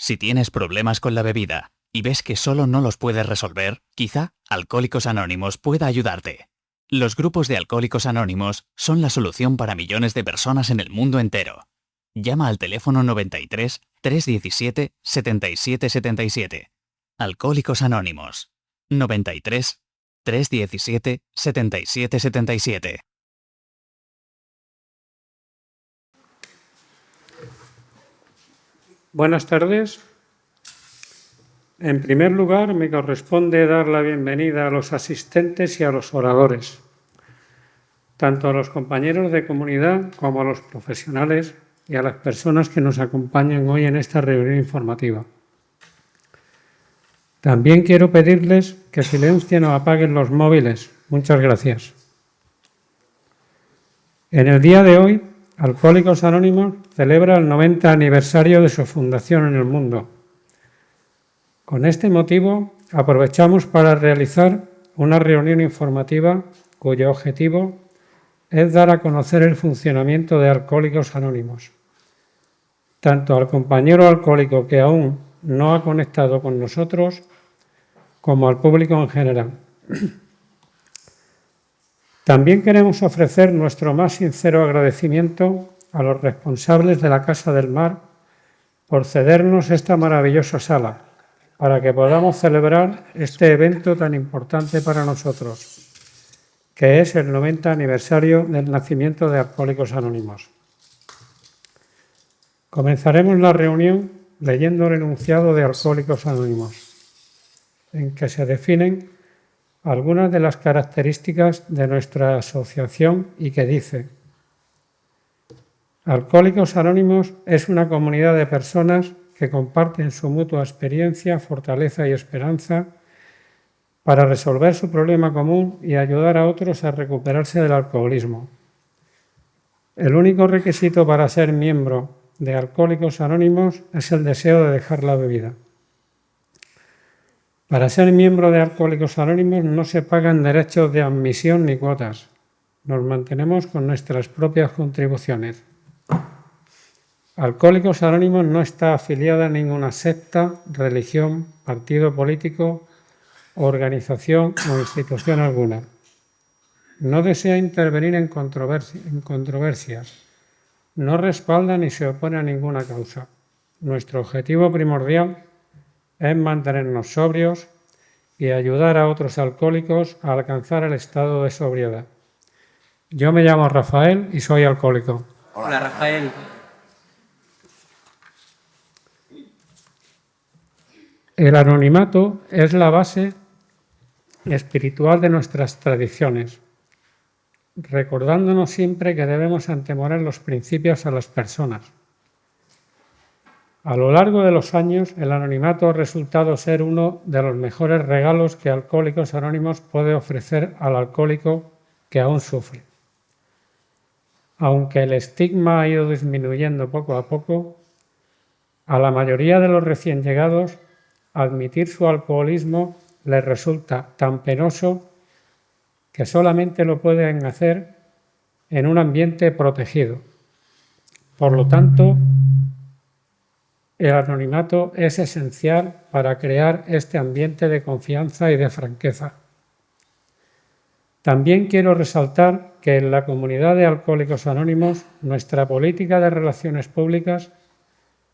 Si tienes problemas con la bebida y ves que solo no los puedes resolver, quizá Alcohólicos Anónimos pueda ayudarte. Los grupos de Alcohólicos Anónimos son la solución para millones de personas en el mundo entero. Llama al teléfono 93 317 77 77. Alcohólicos Anónimos. 93 317 77 77. Buenas tardes. En primer lugar, me corresponde dar la bienvenida a los asistentes y a los oradores, tanto a los compañeros de comunidad como a los profesionales y a las personas que nos acompañan hoy en esta reunión informativa. También quiero pedirles que silencien o apaguen los móviles. Muchas gracias. En el día de hoy, Alcohólicos Anónimos celebra el 90 aniversario de su fundación en el mundo. Con este motivo, aprovechamos para realizar una reunión informativa cuyo objetivo es dar a conocer el funcionamiento de Alcohólicos Anónimos, tanto al compañero alcohólico que aún no ha conectado con nosotros, como al público en general. También queremos ofrecer nuestro más sincero agradecimiento a los responsables de la Casa del Mar por cedernos esta maravillosa sala para que podamos celebrar este evento tan importante para nosotros, que es el 90 aniversario del nacimiento de Alcohólicos Anónimos. Comenzaremos la reunión leyendo el enunciado de Alcohólicos Anónimos, en que se definen algunas de las características de nuestra asociación y que dice: Alcohólicos Anónimos es una comunidad de personas que comparten su mutua experiencia, fortaleza y esperanza para resolver su problema común y ayudar a otros a recuperarse del alcoholismo. El único requisito para ser miembro de Alcohólicos Anónimos es el deseo de dejar la bebida. Para ser miembro de Alcohólicos Anónimos no se pagan derechos de admisión ni cuotas. Nos mantenemos con nuestras propias contribuciones. Alcohólicos Anónimos no está afiliada a ninguna secta, religión, partido político, organización o institución alguna. No desea intervenir en controversias. No respalda ni se opone a ninguna causa. Nuestro objetivo primordial es mantenernos sobrios y ayudar a otros alcohólicos a alcanzar el estado de sobriedad. Yo me llamo Rafael y soy alcohólico. Hola, Rafael. El anonimato es la base espiritual de nuestras tradiciones, recordándonos siempre que debemos anteponer los principios a las personas. A lo largo de los años, el anonimato ha resultado ser uno de los mejores regalos que Alcohólicos Anónimos puede ofrecer al alcohólico que aún sufre. Aunque el estigma ha ido disminuyendo poco a poco, a la mayoría de los recién llegados, admitir su alcoholismo les resulta tan penoso que solamente lo pueden hacer en un ambiente protegido. Por lo tanto, el anonimato es esencial para crear este ambiente de confianza y de franqueza. También quiero resaltar que en la comunidad de Alcohólicos Anónimos nuestra política de relaciones públicas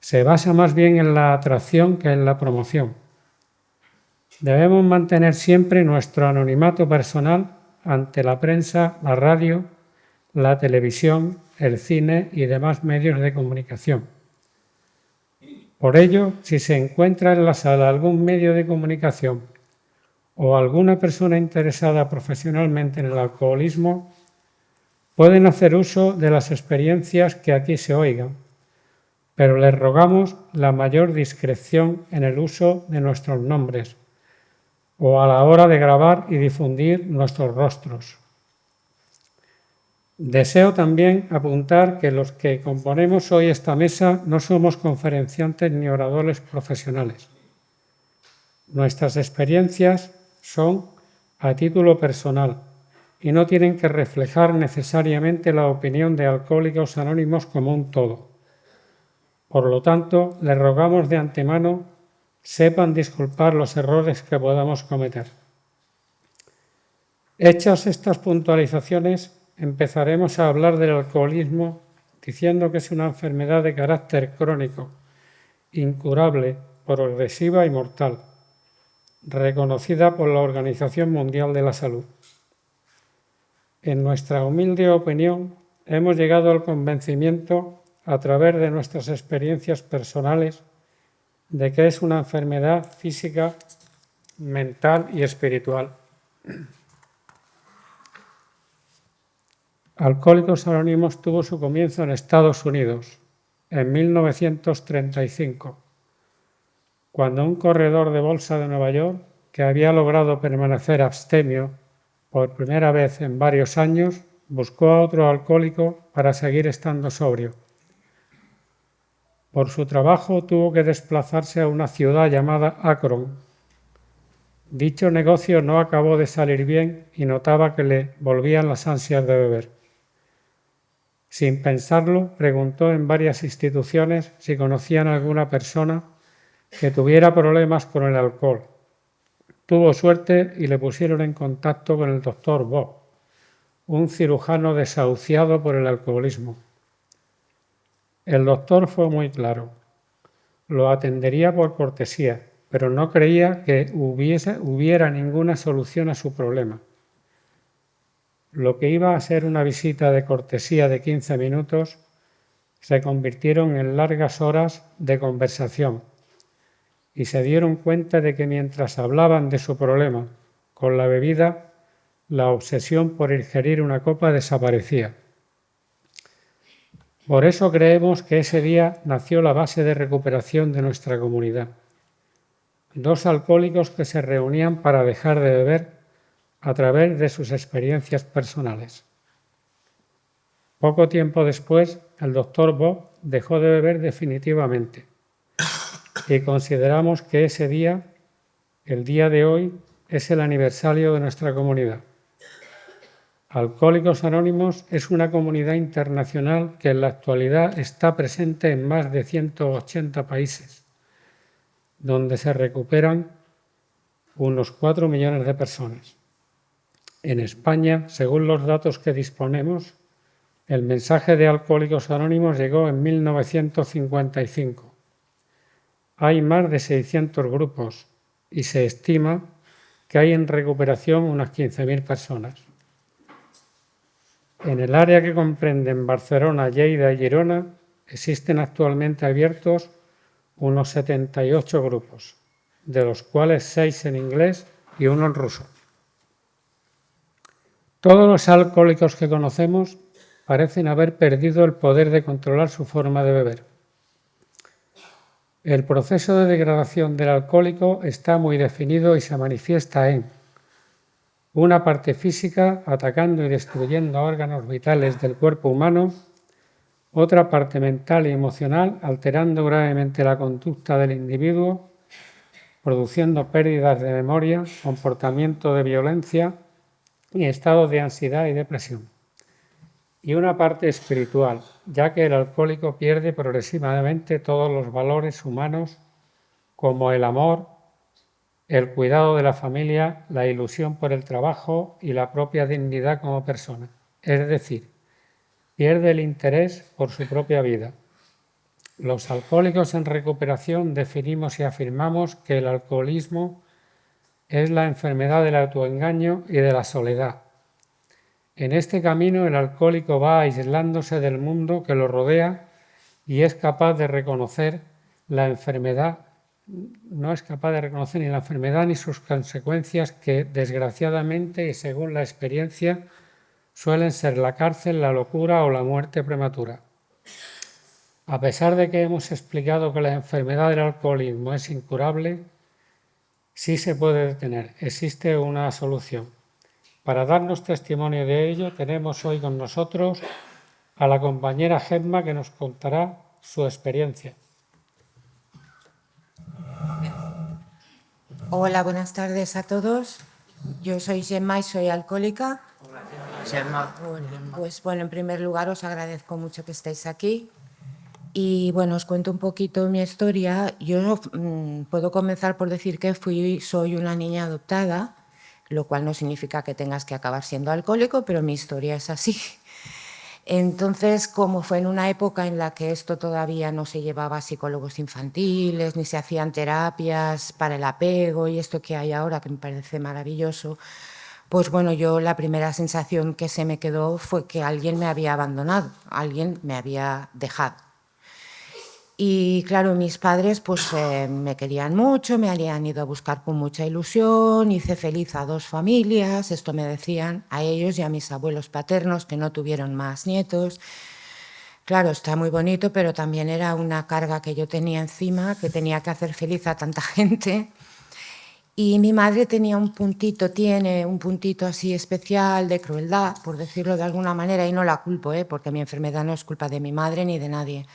se basa más bien en la atracción que en la promoción. Debemos mantener siempre nuestro anonimato personal ante la prensa, la radio, la televisión, el cine y demás medios de comunicación. Por ello, si se encuentra en la sala algún medio de comunicación o alguna persona interesada profesionalmente en el alcoholismo, pueden hacer uso de las experiencias que aquí se oigan, pero les rogamos la mayor discreción en el uso de nuestros nombres o a la hora de grabar y difundir nuestros rostros. Deseo también apuntar que los que componemos hoy esta mesa no somos conferenciantes ni oradores profesionales. Nuestras experiencias son a título personal y no tienen que reflejar necesariamente la opinión de Alcohólicos Anónimos como un todo. Por lo tanto, les rogamos de antemano sepan disculpar los errores que podamos cometer. Hechas estas puntualizaciones, empezaremos a hablar del alcoholismo diciendo que es una enfermedad de carácter crónico, incurable, progresiva y mortal, reconocida por la Organización Mundial de la Salud. En nuestra humilde opinión, hemos llegado al convencimiento, a través de nuestras experiencias personales, de que es una enfermedad física, mental y espiritual. Alcohólicos Anónimos tuvo su comienzo en Estados Unidos, en 1935, cuando un corredor de bolsa de Nueva York, que había logrado permanecer abstemio por primera vez en varios años, buscó a otro alcohólico para seguir estando sobrio. Por su trabajo tuvo que desplazarse a una ciudad llamada Akron. Dicho negocio no acabó de salir bien y notaba que le volvían las ansias de beber. Sin pensarlo, preguntó en varias instituciones si conocían a alguna persona que tuviera problemas con el alcohol. Tuvo suerte y le pusieron en contacto con el doctor Bob, un cirujano desahuciado por el alcoholismo. El doctor fue muy claro. Lo atendería por cortesía, pero no creía que hubiera ninguna solución a su problema. Lo que iba a ser una visita de cortesía de 15 minutos se convirtieron en largas horas de conversación y se dieron cuenta de que mientras hablaban de su problema con la bebida, la obsesión por ingerir una copa desaparecía. Por eso creemos que ese día nació la base de recuperación de nuestra comunidad. 2 alcohólicos que se reunían para dejar de beber a través de sus experiencias personales. Poco tiempo después, el doctor Bob dejó de beber definitivamente y consideramos que ese día, el día de hoy, es el aniversario de nuestra comunidad. Alcohólicos Anónimos es una comunidad internacional que en la actualidad está presente en más de 180 países, donde se recuperan unos 4 millones de personas. En España, según los datos que disponemos, el mensaje de Alcohólicos Anónimos llegó en 1955. Hay más de 600 grupos y se estima que hay en recuperación unas 15.000 personas. En el área que comprenden Barcelona, Lleida y Girona existen actualmente abiertos unos 78 grupos, de los cuales 6 en inglés y 1 en ruso. Todos los alcohólicos que conocemos parecen haber perdido el poder de controlar su forma de beber. El proceso de degradación del alcohólico está muy definido y se manifiesta en una parte física atacando y destruyendo órganos vitales del cuerpo humano, otra parte mental y emocional alterando gravemente la conducta del individuo, produciendo pérdidas de memoria, comportamiento de violencia y estados de ansiedad y depresión. Y una parte espiritual, ya que el alcohólico pierde progresivamente todos los valores humanos como el amor, el cuidado de la familia, la ilusión por el trabajo y la propia dignidad como persona. Es decir, pierde el interés por su propia vida. Los alcohólicos en recuperación definimos y afirmamos que el alcoholismo es la enfermedad del autoengaño y de la soledad. En este camino el alcohólico va aislándose del mundo que lo rodea y es capaz de reconocer la enfermedad. No es capaz de reconocer ni la enfermedad ni sus consecuencias que, desgraciadamente y según la experiencia, suelen ser la cárcel, la locura o la muerte prematura. A pesar de que hemos explicado que la enfermedad del alcoholismo es incurable, sí se puede detener, existe una solución. Para darnos testimonio de ello, tenemos hoy con nosotros a la compañera Gemma que nos contará su experiencia. Hola, buenas tardes a todos. Yo soy Gemma y soy alcohólica. Hola, Gemma. Pues bueno, en primer lugar os agradezco mucho que estéis aquí. Y bueno, os cuento un poquito mi historia. Yo puedo comenzar por decir que soy una niña adoptada, lo cual no significa que tengas que acabar siendo alcohólico, pero mi historia es así. Entonces, como fue en una época en la que esto todavía no se llevaba a psicólogos infantiles, ni se hacían terapias para el apego y esto que hay ahora, que me parece maravilloso, pues bueno, yo la primera sensación que se me quedó fue que alguien me había abandonado, alguien me había dejado. Y claro, mis padres pues me querían mucho, me habían ido a buscar con mucha ilusión, hice feliz a 2 familias, esto me decían, a ellos y a mis abuelos paternos que no tuvieron más nietos. Claro, está muy bonito, pero también era una carga que yo tenía encima, que tenía que hacer feliz a tanta gente. Y mi madre tiene un puntito así especial de crueldad, por decirlo de alguna manera, y no la culpo, porque mi enfermedad no es culpa de mi madre ni de nadie.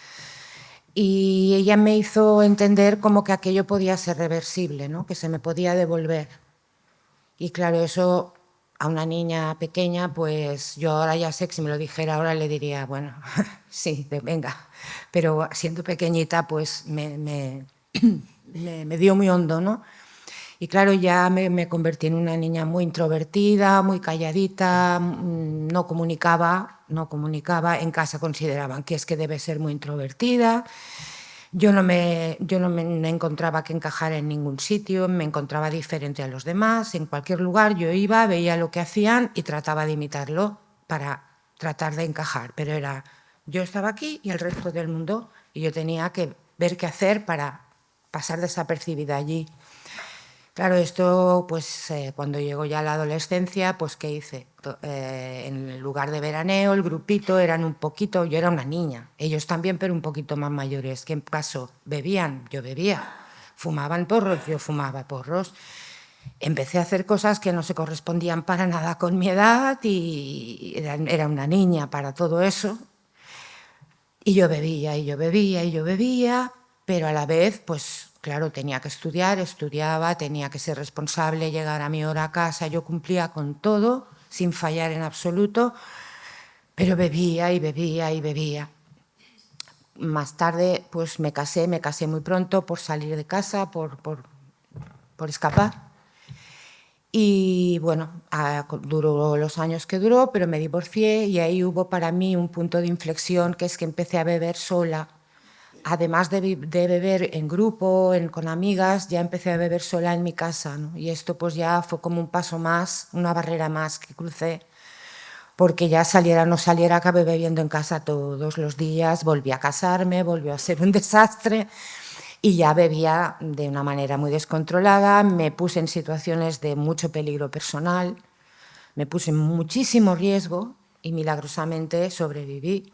Y ella me hizo entender como que aquello podía ser reversible, ¿no? Que se me podía devolver. Y claro, eso a una niña pequeña, pues yo ahora ya sé que si me lo dijera ahora le diría, bueno, sí, venga. Pero siendo pequeñita, pues me dio muy hondo, ¿no? Y claro, ya me convertí en una niña muy introvertida, muy calladita, no comunicaba. En casa consideraban que es que debe ser muy introvertida. Yo no me encontraba que encajar en ningún sitio, me encontraba diferente a los demás. En cualquier lugar yo iba, veía lo que hacían y trataba de imitarlo para tratar de encajar. Pero yo estaba aquí y el resto del mundo, y yo tenía que ver qué hacer para pasar desapercibida allí. Claro, esto, pues cuando llegó ya la adolescencia, pues ¿qué hice? En el lugar de veraneo, el grupito eran un poquito, yo era una niña, ellos también, pero un poquito más mayores. ¿Qué pasó? Bebían, yo bebía, fumaban porros, yo fumaba porros. Empecé a hacer cosas que no se correspondían para nada con mi edad y era una niña para todo eso. Y yo bebía, y yo bebía, y yo bebía, pero a la vez, pues claro, tenía que estudiar, estudiaba, tenía que ser responsable, llegar a mi hora a casa, yo cumplía con todo, sin fallar en absoluto, pero bebía y bebía y bebía. Más tarde, pues me casé muy pronto por salir de casa, por escapar. Y bueno, duró los años que duró, pero me divorcié y ahí hubo para mí un punto de inflexión, que es que empecé a beber sola. Además de beber en grupo, con amigas, ya empecé a beber sola en mi casa, ¿no? Y esto pues ya fue como un paso más, una barrera más que crucé, porque ya saliera o no saliera, acabé bebiendo en casa todos los días, volví a casarme, volvió a ser un desastre y ya bebía de una manera muy descontrolada, me puse en situaciones de mucho peligro personal, me puse en muchísimo riesgo y milagrosamente sobreviví.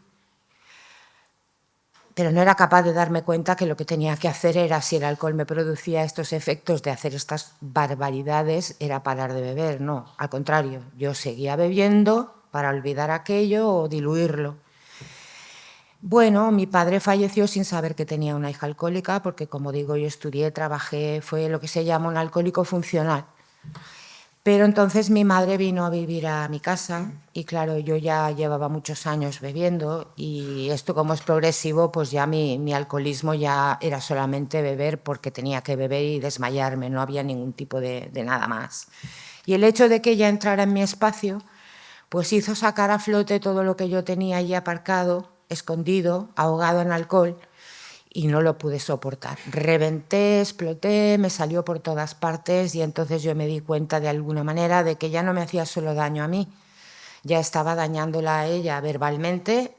Pero no era capaz de darme cuenta que lo que tenía que hacer era, si el alcohol me producía estos efectos de hacer estas barbaridades, era parar de beber. No, al contrario, yo seguía bebiendo para olvidar aquello o diluirlo. Bueno, mi padre falleció sin saber que tenía una hija alcohólica, porque como digo, yo estudié, trabajé, fue lo que se llama un alcohólico funcional. Pero entonces mi madre vino a vivir a mi casa y claro, yo ya llevaba muchos años bebiendo y esto como es progresivo, pues ya mi alcoholismo ya era solamente beber porque tenía que beber y desmayarme, no había ningún tipo de nada más. Y el hecho de que ella entrara en mi espacio, pues hizo sacar a flote todo lo que yo tenía allí aparcado, escondido, ahogado en alcohol, y no lo pude soportar. Reventé, exploté, me salió por todas partes y entonces yo me di cuenta de alguna manera de que ya no me hacía solo daño a mí, ya estaba dañándola a ella verbalmente,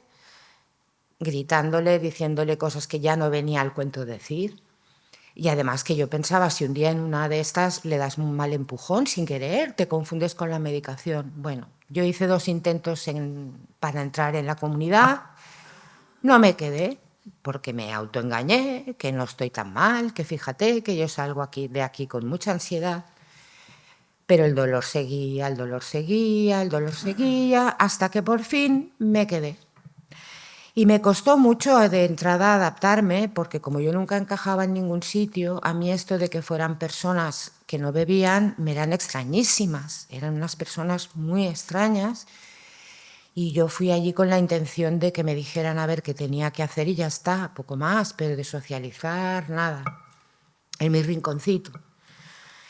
gritándole, diciéndole cosas que ya no venía al cuento decir. Y además que yo pensaba, si un día en una de estas le das un mal empujón sin querer, te confundes con la medicación. Bueno, yo hice 2 intentos para entrar en la comunidad, no me quedé, porque me autoengañé, que no estoy tan mal, que fíjate que yo salgo de aquí con mucha ansiedad. Pero el dolor seguía, el dolor seguía, el dolor seguía, hasta que por fin me quedé. Y me costó mucho de entrada adaptarme, porque como yo nunca encajaba en ningún sitio, a mí esto de que fueran personas que no bebían me eran extrañísimas, eran unas personas muy extrañas. Y yo fui allí con la intención de que me dijeran a ver qué tenía que hacer y ya está, poco más, pero de socializar, nada, en mi rinconcito.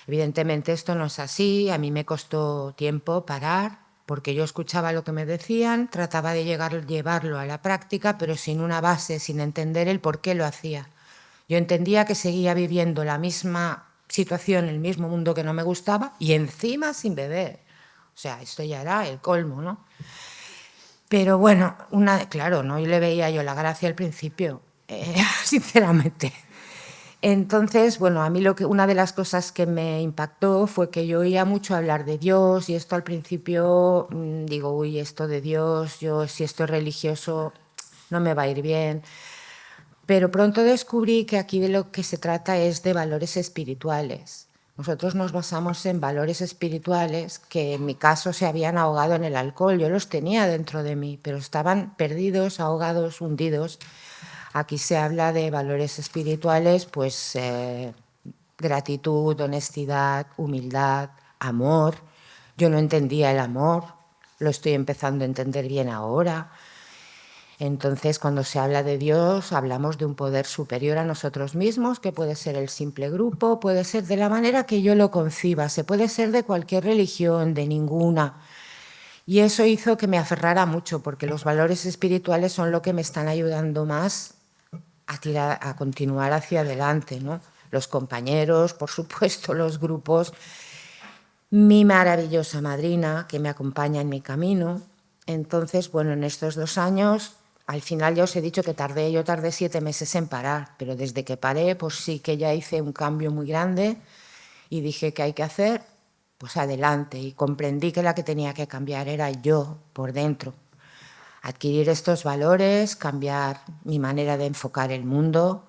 Evidentemente esto no es así, a mí me costó tiempo parar, porque yo escuchaba lo que me decían, trataba de llevarlo a la práctica, pero sin una base, sin entender el por qué lo hacía. Yo entendía que seguía viviendo la misma situación, el mismo mundo que no me gustaba, y encima sin beber. O sea, esto ya era el colmo, ¿no? Pero bueno, claro, no le veía yo la gracia al principio, sinceramente. Entonces, bueno, a mí una de las cosas que me impactó fue que yo oía mucho hablar de Dios y esto al principio digo, uy, esto de Dios, yo si esto es religioso no me va a ir bien. Pero pronto descubrí que aquí de lo que se trata es de valores espirituales. Nosotros nos basamos en valores espirituales que en mi caso se habían ahogado en el alcohol. Yo los tenía dentro de mí, pero estaban perdidos, ahogados, hundidos. Aquí se habla de valores espirituales, pues gratitud, honestidad, humildad, amor. Yo no entendía el amor, lo estoy empezando a entender bien ahora. Entonces, cuando se habla de Dios, hablamos de un poder superior a nosotros mismos, que puede ser el simple grupo, puede ser de la manera que yo lo conciba, se puede ser de cualquier religión, de ninguna. Y eso hizo que me aferrara mucho, porque los valores espirituales son lo que me están ayudando más a continuar hacia adelante, ¿no? Los compañeros, por supuesto, los grupos, mi maravillosa madrina que me acompaña en mi camino. Entonces, bueno, en estos 2 años, al final ya os he dicho que yo tardé 7 meses en parar, pero desde que paré, pues sí que ya hice un cambio muy grande y dije que hay que hacer, pues adelante. Y comprendí que la que tenía que cambiar era yo por dentro. Adquirir estos valores, cambiar mi manera de enfocar el mundo.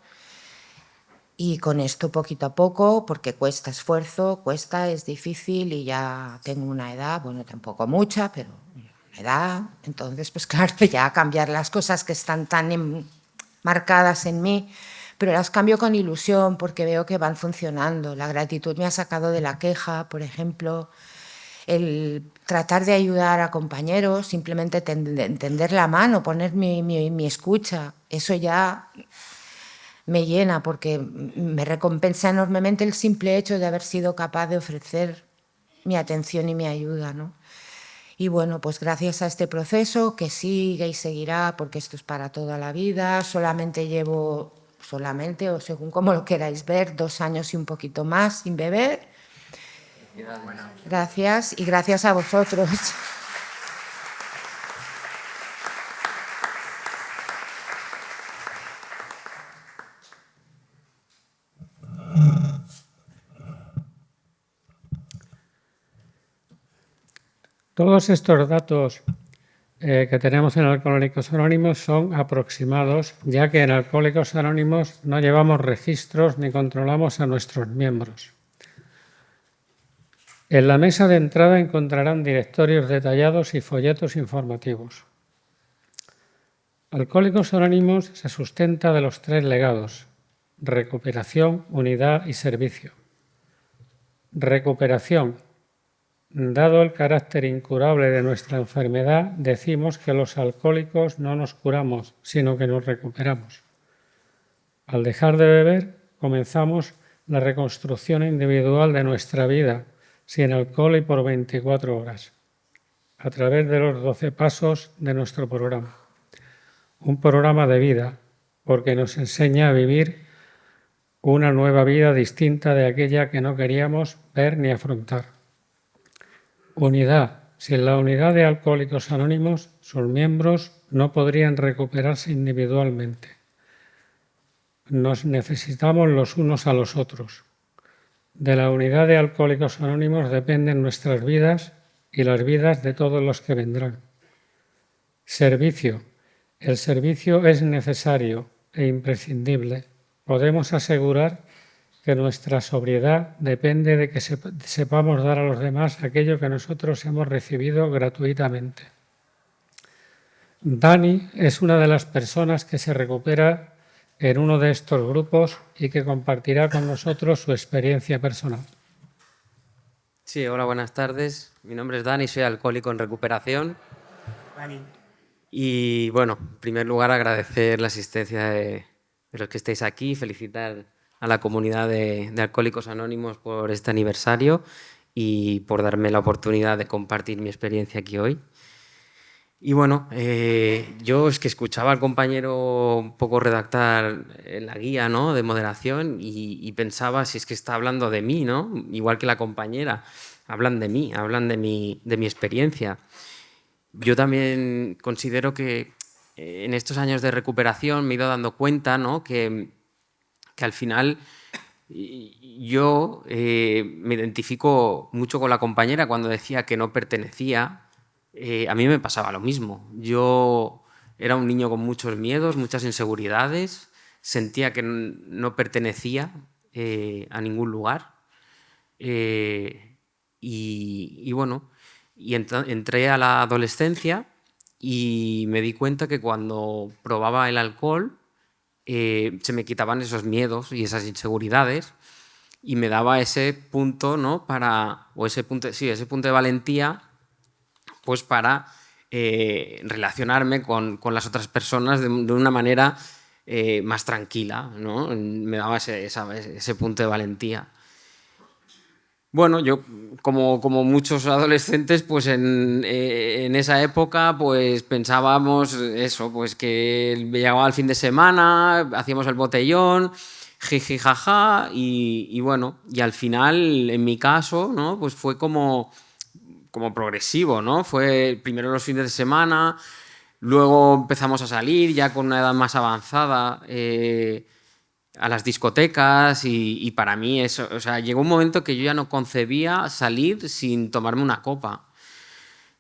Y con esto poquito a poco, porque cuesta esfuerzo, es difícil y ya tengo una edad, bueno, tampoco mucha, pero una edad. Entonces, pues claro, ya cambiar las cosas que están tan marcadas en mí, pero las cambio con ilusión porque veo que van funcionando. La gratitud me ha sacado de la queja, por ejemplo. El tratar de ayudar a compañeros, simplemente tender la mano, poner mi escucha, eso ya me llena porque me recompensa enormemente el simple hecho de haber sido capaz de ofrecer mi atención y mi ayuda, ¿no? Y bueno, pues gracias a este proceso que sigue y seguirá, porque esto es para toda la vida, llevo o según como lo queráis ver, 2 años y un poquito más sin beber. Gracias y gracias a vosotros. Todos estos datos que tenemos en Alcohólicos Anónimos son aproximados, ya que en Alcohólicos Anónimos no llevamos registros ni controlamos a nuestros miembros. En la mesa de entrada encontrarán directorios detallados y folletos informativos. Alcohólicos Anónimos se sustenta de los 3 legados: recuperación, unidad y servicio. Recuperación. Dado el carácter incurable de nuestra enfermedad, decimos que los alcohólicos no nos curamos, sino que nos recuperamos. Al dejar de beber, comenzamos la reconstrucción individual de nuestra vida, sin alcohol y por 24 horas, a través de los 12 pasos de nuestro programa. Un programa de vida, porque nos enseña a vivir una nueva vida distinta de aquella que no queríamos ver ni afrontar. Unidad. Sin la unidad de Alcohólicos Anónimos, sus miembros no podrían recuperarse individualmente. Nos necesitamos los unos a los otros. De la unidad de Alcohólicos Anónimos dependen nuestras vidas y las vidas de todos los que vendrán. Servicio. El servicio es necesario e imprescindible. Podemos asegurar que nuestra sobriedad depende de que sepamos dar a los demás aquello que nosotros hemos recibido gratuitamente. Dani es una de las personas que se recupera en uno de estos grupos y que compartirá con nosotros su experiencia personal. Sí, hola, buenas tardes. Mi nombre es Dani, soy alcohólico en recuperación. Y bueno, en primer lugar agradecer la asistencia de los que estáis aquí, felicitar a la comunidad de Alcohólicos Anónimos por este aniversario y por darme la oportunidad de compartir mi experiencia aquí hoy. Y bueno, yo es que escuchaba al compañero un poco redactar en la guía, ¿no?, de moderación y pensaba si es que está hablando de mí, ¿no? Igual que la compañera, hablan de mí, hablan de mi experiencia. Yo también considero que en estos años de recuperación me he ido dando cuenta, ¿no?, que al final yo me identifico mucho con la compañera cuando decía que no pertenecía. A mí me pasaba lo mismo. Yo era un niño con muchos miedos, muchas inseguridades, sentía que no pertenecía a ningún lugar. Y bueno, entré a la adolescencia y me di cuenta que cuando probaba el alcohol se me quitaban esos miedos y esas inseguridades y me daba ese punto, ¿no?, ese punto de valentía, pues para relacionarme con las otras personas de una manera más tranquila, ¿no? Me daba ese punto de valentía. Bueno, yo, como muchos adolescentes, pues en esa época pues pensábamos eso, pues que llegaba el fin de semana, hacíamos el botellón, jiji, jaja, y bueno, y al final, en mi caso, ¿no?, pues fue como progresivo, ¿no? Fue primero los fines de semana, luego empezamos a salir ya con una edad más avanzada, a las discotecas y para mí eso, o sea, llegó un momento que yo ya no concebía salir sin tomarme una copa.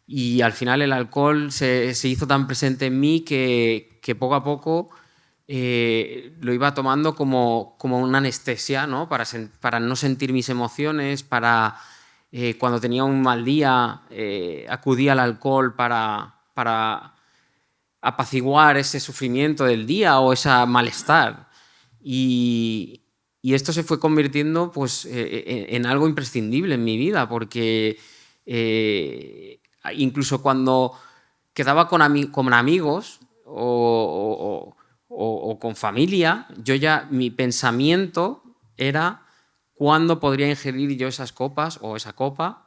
Y al final el alcohol se hizo tan presente en mí que poco a poco lo iba tomando como una anestesia, ¿no?, para no sentir mis emociones, para cuando tenía un mal día acudía al alcohol para apaciguar ese sufrimiento del día o ese malestar. Y esto se fue convirtiendo pues, en algo imprescindible en mi vida, porque incluso cuando quedaba con amigos o con familia, mi pensamiento era cuándo podría ingerir yo esas copas o esa copa.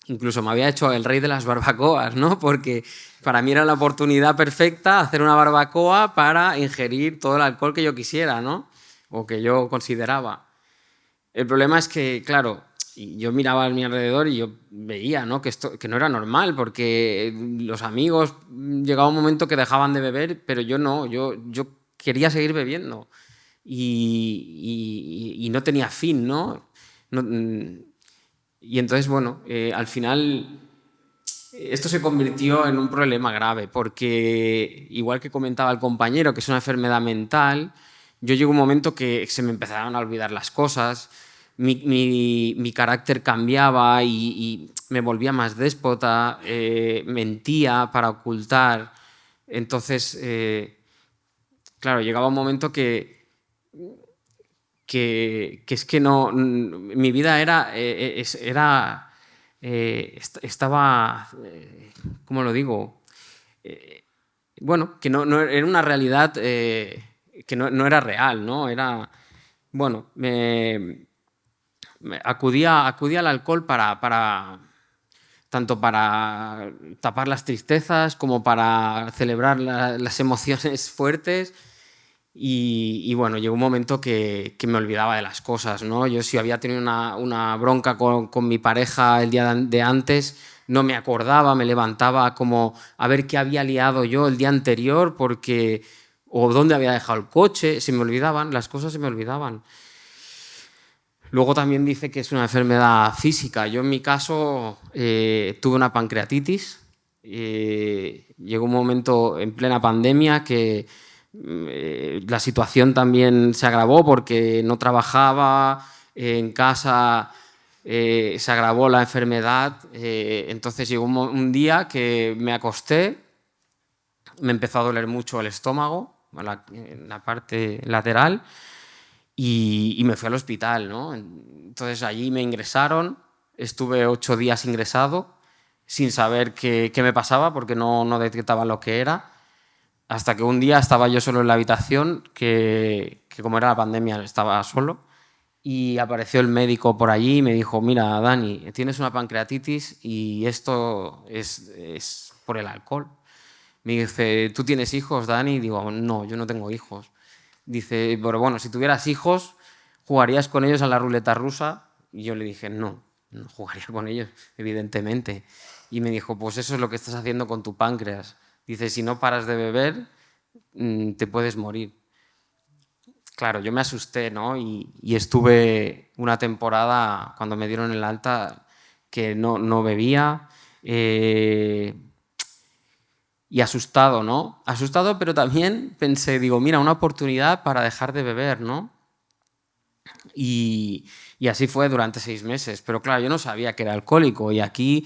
Incluso me había hecho el rey de las barbacoas, ¿no?, porque para mí era la oportunidad perfecta hacer una barbacoa para ingerir todo el alcohol que yo quisiera, ¿no?, o que yo consideraba. El problema es que, claro, yo miraba a mi alrededor y yo veía, ¿no?, que no era normal, porque los amigos llegaba un momento que dejaban de beber, pero yo no, yo quería seguir bebiendo y no tenía fin, ¿no? Y entonces, bueno, al final esto se convirtió en un problema grave porque, igual que comentaba el compañero, que es una enfermedad mental, yo llegó un momento que se me empezaron a olvidar las cosas, mi carácter cambiaba y me volvía más déspota, mentía para ocultar. Entonces, claro, llegaba un momento que es que no, mi vida estaba, ¿cómo lo digo? Bueno, que no era una realidad que no era real, ¿no? Era, bueno, acudía al alcohol tanto para tapar las tristezas como para celebrar las emociones fuertes. Y bueno, llegó un momento que me olvidaba de las cosas, ¿no? Yo, si había tenido una bronca con mi pareja el día de antes, no me acordaba, me levantaba como a ver qué había liado yo el día anterior o dónde había dejado el coche. Se me olvidaban, las cosas se me olvidaban. Luego también dice que es una enfermedad física. Yo, en mi caso, tuve una pancreatitis. Llegó un momento en plena pandemia que la situación también se agravó porque no trabajaba, en casa se agravó la enfermedad. Entonces llegó un día que me acosté, me empezó a doler mucho el estómago, en la parte lateral, y me fui al hospital, ¿no? Entonces allí me ingresaron, estuve 8 días ingresado sin saber qué me pasaba, porque no detectaba lo que era, hasta que un día estaba yo solo en la habitación, que como era la pandemia estaba solo, y apareció el médico por allí y me dijo: mira, Dani, tienes una pancreatitis y esto es por el alcohol. Me dice: ¿tú tienes hijos, Dani? Y digo: no, yo no tengo hijos. Dice: pero bueno, si tuvieras hijos, ¿jugarías con ellos a la ruleta rusa? Y yo le dije: no jugaría con ellos, evidentemente. Y me dijo: pues eso es lo que estás haciendo con tu páncreas. Dice: si no paras de beber, te puedes morir. Claro, yo me asusté, ¿no? Y estuve una temporada, cuando me dieron el alta, que no bebía, y asustado, ¿no? Asustado, pero también pensé, digo, mira, una oportunidad para dejar de beber, ¿no? Y así fue durante 6 meses. Pero claro, yo no sabía que era alcohólico, y aquí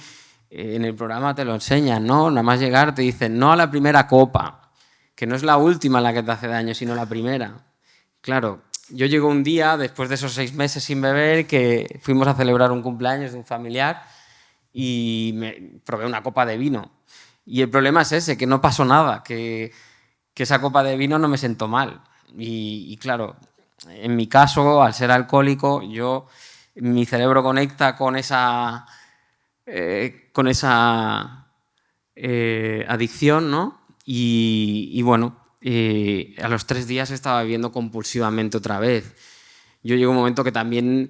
en el programa te lo enseñan, ¿no? Nada más llegar te dicen: no a la primera copa, que no es la última la que te hace daño, sino la primera. Claro, yo llego un día, después de esos 6 meses sin beber, que fuimos a celebrar un cumpleaños de un familiar y me probé una copa de vino. Y el problema es ese, que no pasó nada, que esa copa de vino no me sentó mal. Y claro, en mi caso, al ser alcohólico, mi cerebro conecta con esa adicción, ¿no? Y bueno, a los 3 días estaba bebiendo compulsivamente otra vez. Yo llegué a un momento que también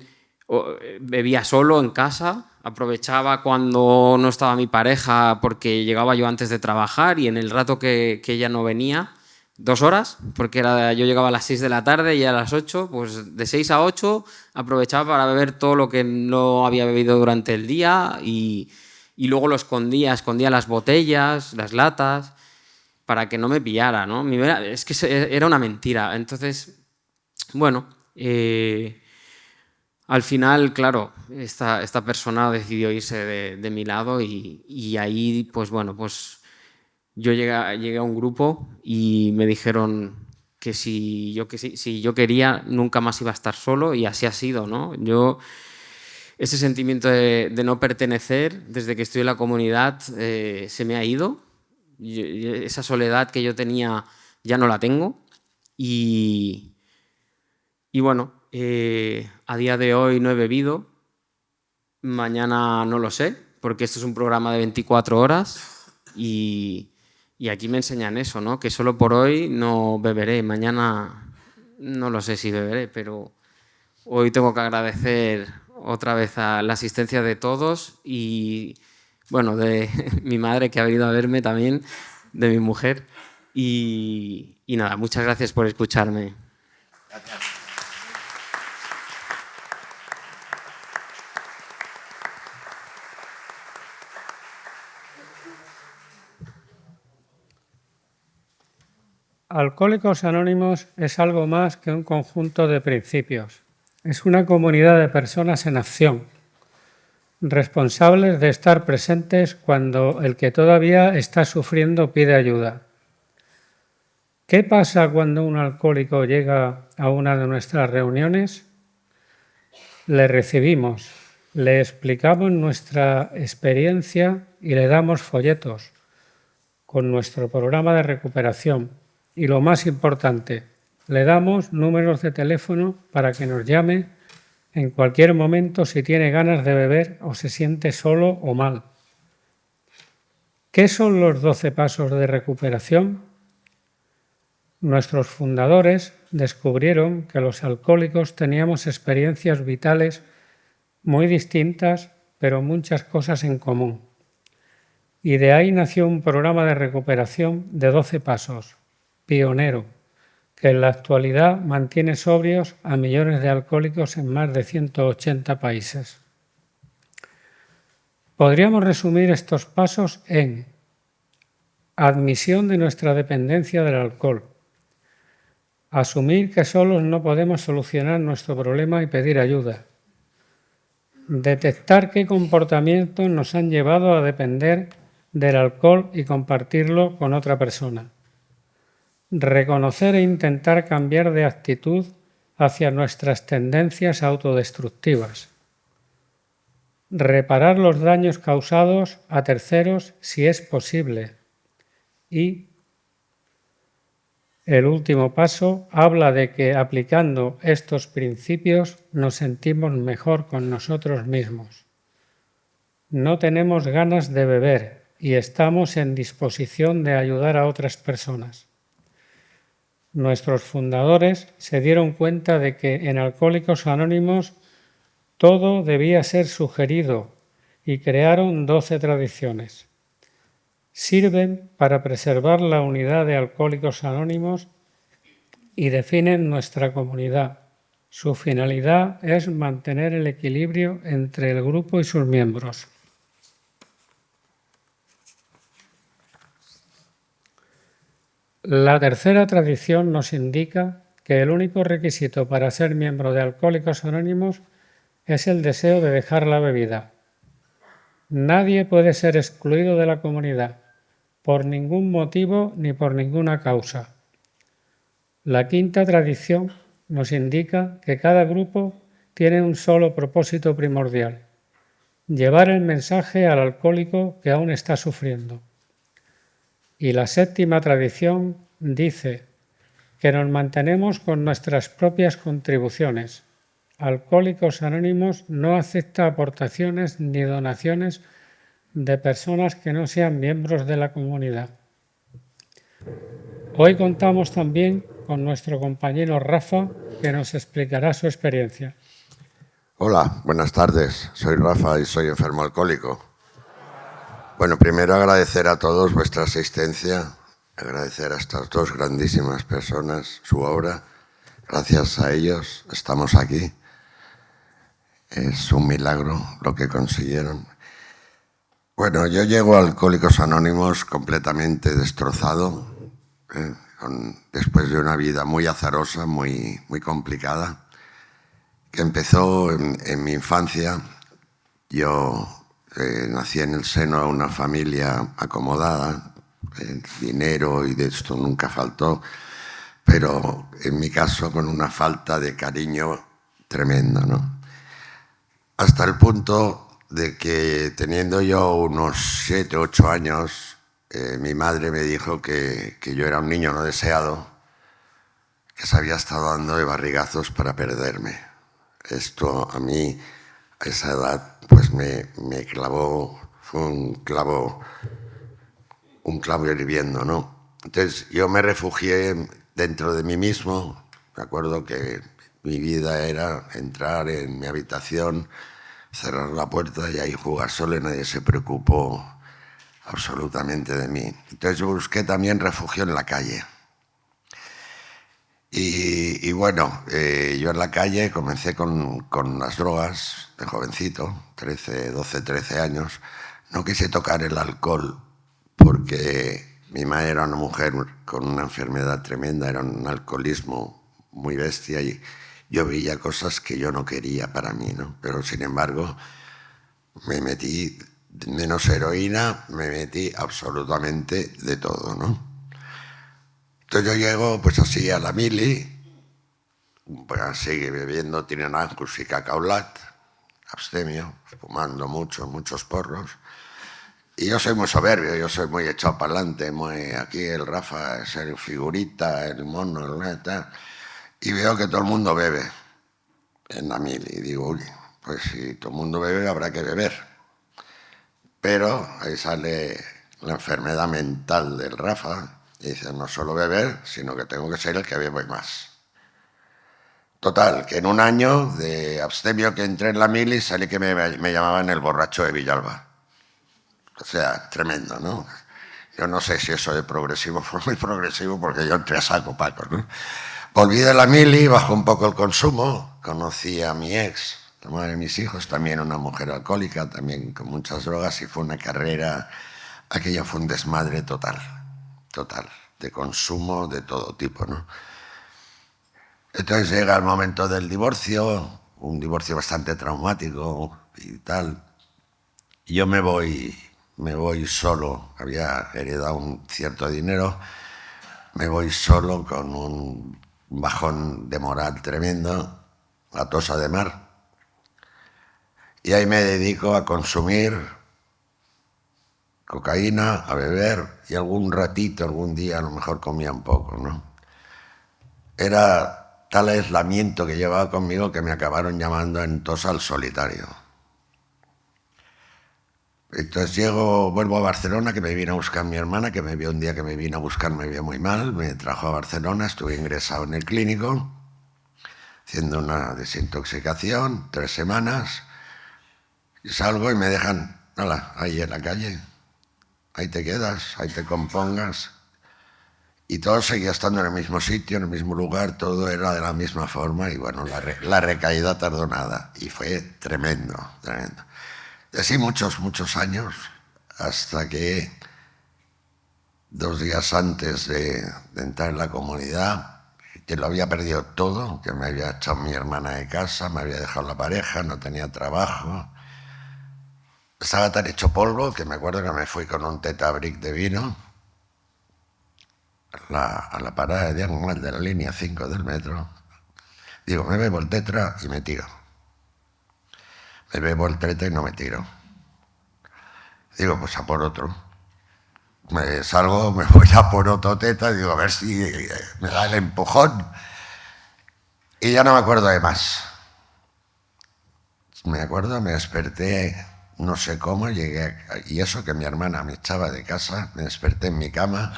bebía solo en casa, aprovechaba cuando no estaba mi pareja porque llegaba yo antes de trabajar, y en el rato que ella no venía, 2 horas, porque yo llegaba a las 6 de la tarde y a las 8, pues de 6 a 8 aprovechaba para beber todo lo que no había bebido durante el día, y luego lo escondía las botellas, las latas, para que no me pillara, ¿no? Es que era una mentira. Entonces, bueno, al final, claro, esta persona decidió irse de mi lado, y ahí, pues bueno, pues yo llegué a un grupo y me dijeron que si yo quería, nunca más iba a estar solo, y así ha sido, ¿no? Ese sentimiento de no pertenecer, desde que estoy en la comunidad, se me ha ido. Esa soledad que yo tenía ya no la tengo, y bueno, a día de hoy no he bebido, mañana no lo sé, porque esto es un programa de 24 horas, y aquí me enseñan eso, ¿no? Que solo por hoy no beberé, mañana no lo sé si beberé, pero hoy tengo que agradecer otra vez a la asistencia de todos, y bueno, de mi madre, que ha venido a verme también, de mi mujer, y nada, muchas gracias por escucharme. Gracias. Alcohólicos Anónimos es algo más que un conjunto de principios. Es una comunidad de personas en acción, responsables de estar presentes cuando el que todavía está sufriendo pide ayuda. ¿Qué pasa cuando un alcohólico llega a una de nuestras reuniones? Le recibimos, le explicamos nuestra experiencia y le damos folletos con nuestro programa de recuperación. Y lo más importante, le damos números de teléfono para que nos llame en cualquier momento si tiene ganas de beber o se siente solo o mal. ¿Qué son los 12 pasos de recuperación? Nuestros fundadores descubrieron que los alcohólicos teníamos experiencias vitales muy distintas, pero muchas cosas en común. Y de ahí nació un programa de recuperación de 12 pasos, pionero, que en la actualidad mantiene sobrios a millones de alcohólicos en más de 180 países. Podríamos resumir estos pasos en: admisión de nuestra dependencia del alcohol, asumir que solos no podemos solucionar nuestro problema y pedir ayuda, detectar qué comportamientos nos han llevado a depender del alcohol y compartirlo con otra persona, reconocer e intentar cambiar de actitud hacia nuestras tendencias autodestructivas, reparar los daños causados a terceros si es posible. Y el último paso habla de que aplicando estos principios nos sentimos mejor con nosotros mismos. No tenemos ganas de beber y estamos en disposición de ayudar a otras personas. Nuestros fundadores se dieron cuenta de que en Alcohólicos Anónimos todo debía ser sugerido y crearon 12 tradiciones. Sirven para preservar la unidad de Alcohólicos Anónimos y definen nuestra comunidad. Su finalidad es mantener el equilibrio entre el grupo y sus miembros. La tercera tradición nos indica que el único requisito para ser miembro de Alcohólicos Anónimos es el deseo de dejar la bebida. Nadie puede ser excluido de la comunidad, por ningún motivo ni por ninguna causa. La quinta tradición nos indica que cada grupo tiene un solo propósito primordial: llevar el mensaje al alcohólico que aún está sufriendo. Y la séptima tradición dice que nos mantenemos con nuestras propias contribuciones. Alcohólicos Anónimos no acepta aportaciones ni donaciones de personas que no sean miembros de la comunidad. Hoy contamos también con nuestro compañero Rafa, que nos explicará su experiencia. Hola, buenas tardes. Soy Rafa y soy enfermo alcohólico. Bueno, primero agradecer a todos vuestra asistencia, agradecer a estas dos grandísimas personas su obra. Gracias a ellos estamos aquí. Es un milagro lo que consiguieron. Bueno, yo llego a Alcohólicos Anónimos completamente destrozado, después de una vida muy azarosa, muy complicada, que empezó en mi infancia. Yo nací en el seno de una familia acomodada, el dinero y de esto nunca faltó, pero en mi caso con una falta de cariño tremendo, ¿no? Hasta el punto de que teniendo yo unos 7 u 8 años, mi madre me dijo que yo era un niño no deseado, que se había estado dando de barrigazos para perderme. Esto a mí, a esa edad, pues me clavó, fue un clavo hirviendo, ¿no? Entonces yo me refugié dentro de mí mismo. Me acuerdo que mi vida era entrar en mi habitación, cerrar la puerta y ahí jugar solo, y nadie se preocupó absolutamente de mí. Entonces yo busqué también refugio en la calle. Y bueno, yo en la calle comencé con las drogas de jovencito, 12, 13 años. No quise tocar el alcohol porque mi madre era una mujer con una enfermedad tremenda, era un alcoholismo muy bestia y yo veía cosas que yo no quería para mí, ¿no? Pero sin embargo me metí, menos heroína, me metí absolutamente de todo, ¿no? Entonces yo llego pues así a la mili, pues así bebiendo Tinancus y Cacaulat, abstemio, fumando muchos porros. Y yo soy muy soberbio, yo soy muy echado para adelante, muy aquí el Rafa es el figurita, el mono, el tal. Y veo que todo el mundo bebe en la mili. Y digo, uy, pues si todo el mundo bebe habrá que beber. Pero ahí sale la enfermedad mental del Rafa. Y dice, no solo beber, sino que tengo que ser el que bebe más. Total, que en un año de abstemio que entré en la mili salí que me llamaban el borracho de Villalba. O sea, tremendo, ¿no? Yo no sé si eso de progresivo fue muy progresivo porque yo entré a saco, Paco, ¿no? Volví de la mili, bajó un poco el consumo, conocí a mi ex, la madre de mis hijos, también una mujer alcohólica, también con muchas drogas, y fue una carrera, aquella fue un desmadre total, de consumo de todo tipo, ¿no? Entonces llega el momento del divorcio, un divorcio bastante traumático y tal. Yo me voy solo, había heredado un cierto dinero, me voy solo con un bajón de moral tremendo, a Tossa de Mar. Y ahí me dedico a consumir cocaína, a beber y algún ratito, algún día a lo mejor comía un poco, ¿no? Era tal aislamiento que llevaba conmigo que me acabaron llamando en Tosa al solitario. Entonces vuelvo a Barcelona, que me vino a buscar mi hermana, que me vio un día que me vino a buscar, me vio muy mal, me trajo a Barcelona, estuve ingresado en el clínico, haciendo una desintoxicación, 3 semanas, y salgo y me dejan, hola, ahí en la calle, ahí te quedas, ahí te compongas. Y todo seguía estando en el mismo sitio, en el mismo lugar, todo era de la misma forma, y bueno, la recaída tardó nada, y fue tremendo, tremendo. Y así muchos, muchos años, hasta que 2 días antes de entrar en la comunidad, que lo había perdido todo, que me había echado mi hermana de casa, me había dejado la pareja, no tenía trabajo. Estaba tan hecho polvo que me acuerdo que me fui con un tetabric de vino a la parada de diagonal de la línea 5 del metro. Digo, me bebo el tetra y me tiro. Me bebo el tetra y no me tiro. Digo, pues a por otro. Me salgo, me voy a por otro tetra, digo, a ver si me da el empujón. Y ya no me acuerdo de más. Me acuerdo, me desperté, no sé cómo, llegué, y eso que mi hermana me echaba de casa, me desperté en mi cama,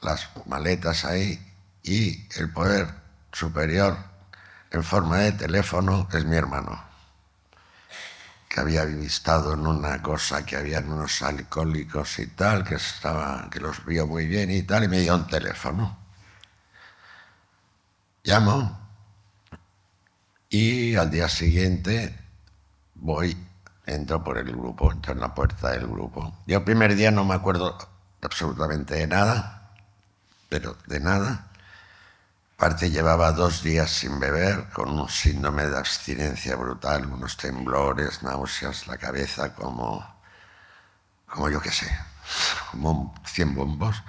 las maletas ahí, y el poder superior en forma de teléfono es mi hermano, que había estado en una cosa que habían unos alcohólicos y tal, que los vio muy bien y tal, y me dio un teléfono. Llamo y al día siguiente entro por el grupo, entro en la puerta del grupo. Yo el primer día no me acuerdo absolutamente de nada, pero de nada. Aparte llevaba 2 días sin beber, con un síndrome de abstinencia brutal, unos temblores, náuseas, la cabeza como yo qué sé, como 100 bombos.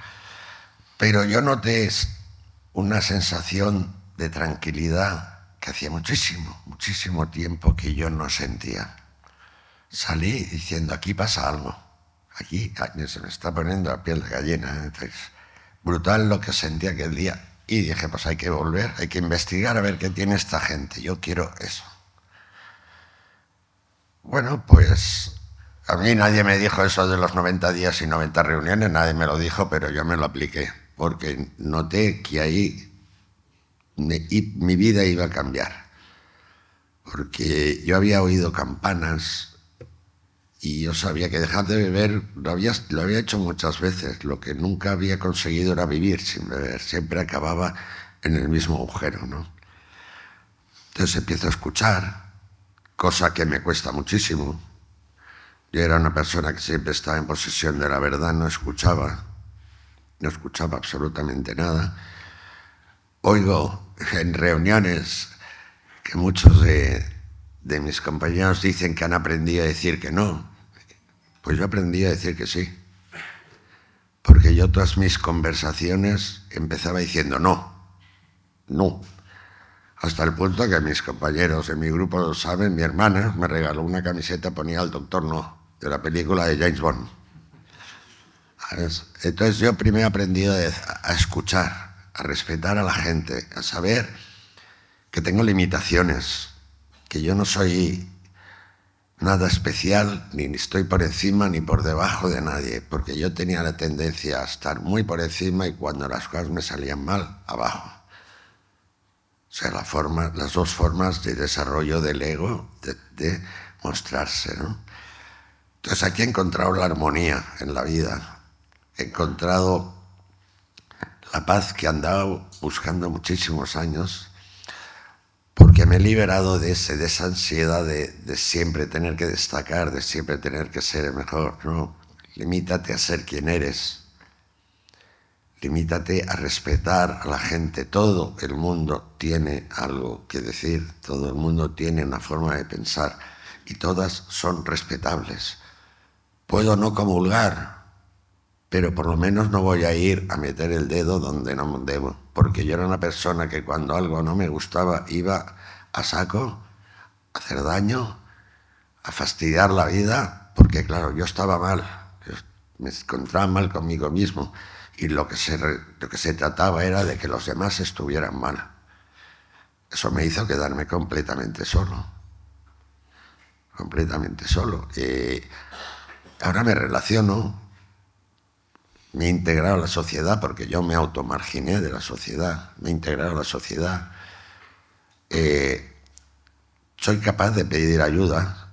Pero yo noté una sensación de tranquilidad que hacía muchísimo, muchísimo tiempo que yo no sentía. Salí diciendo, aquí pasa algo, aquí se me está poniendo la piel de gallina. Entonces, brutal lo que sentí aquel día. Y dije, pues hay que volver, hay que investigar a ver qué tiene esta gente, yo quiero eso. Bueno, pues a mí nadie me dijo eso de los 90 días y 90 reuniones, nadie me lo dijo, pero yo me lo apliqué, porque noté que ahí mi vida iba a cambiar. Porque yo había oído campanas y yo sabía que dejar de beber lo había hecho muchas veces. Lo que nunca había conseguido era vivir sin beber. Siempre acababa en el mismo agujero, ¿no? Entonces empiezo a escuchar, cosa que me cuesta muchísimo. Yo era una persona que siempre estaba en posesión de la verdad, no escuchaba absolutamente nada. Oigo en reuniones que muchos de mis compañeros dicen que han aprendido a decir que no. Pues yo aprendí a decir que sí. Porque yo todas mis conversaciones empezaba diciendo no, no. Hasta el punto que mis compañeros en mi grupo lo saben, mi hermana me regaló una camiseta, ponía al Doctor No, de la película de James Bond. Entonces yo primero he aprendido a escuchar, a respetar a la gente, a saber que tengo limitaciones, que yo no soy nada especial, ni estoy por encima ni por debajo de nadie, porque yo tenía la tendencia a estar muy por encima y cuando las cosas me salían mal, abajo. O sea, las 2 formas de desarrollo del ego, de mostrarse, ¿no? Entonces aquí he encontrado la armonía en la vida, he encontrado la paz que he andado buscando muchísimos años, porque me he liberado de esa ansiedad de siempre tener que destacar, de siempre tener que ser el mejor, ¿no? Limítate a ser quien eres. Limítate a respetar a la gente. Todo el mundo tiene algo que decir, todo el mundo tiene una forma de pensar y todas son respetables. Puedo no comulgar, pero por lo menos no voy a ir a meter el dedo donde no debo, porque yo era una persona que cuando algo no me gustaba iba a saco, a hacer daño, a fastidiar la vida, porque claro, yo estaba mal, yo me encontraba mal conmigo mismo, y lo que se trataba era de que los demás estuvieran mal. Eso me hizo quedarme completamente solo. Completamente solo. Ahora me relaciono, me he integrado a la sociedad, porque yo me automarginé de la sociedad, me he integrado a la sociedad. Soy capaz de pedir ayuda,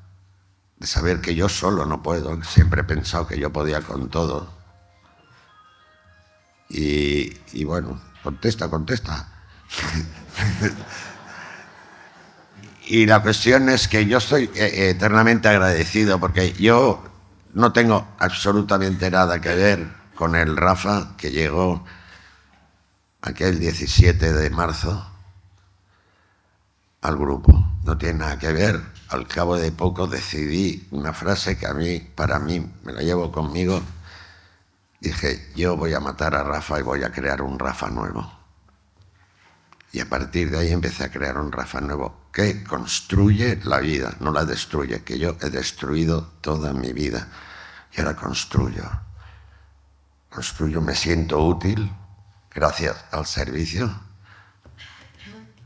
de saber que yo solo no puedo. Siempre he pensado que yo podía con todo. Y bueno, contesta. Y la cuestión es que yo estoy eternamente agradecido, porque yo no tengo absolutamente nada que ver con el Rafa que llegó aquel 17 de marzo al grupo. No tiene nada que ver. Al cabo de poco decidí una frase que para mí, me la llevo conmigo. Dije, yo voy a matar a Rafa y voy a crear un Rafa nuevo. Y a partir de ahí empecé a crear un Rafa nuevo que construye la vida, no la destruye, que yo he destruido toda mi vida. Y ahora construyo, me siento útil gracias al servicio.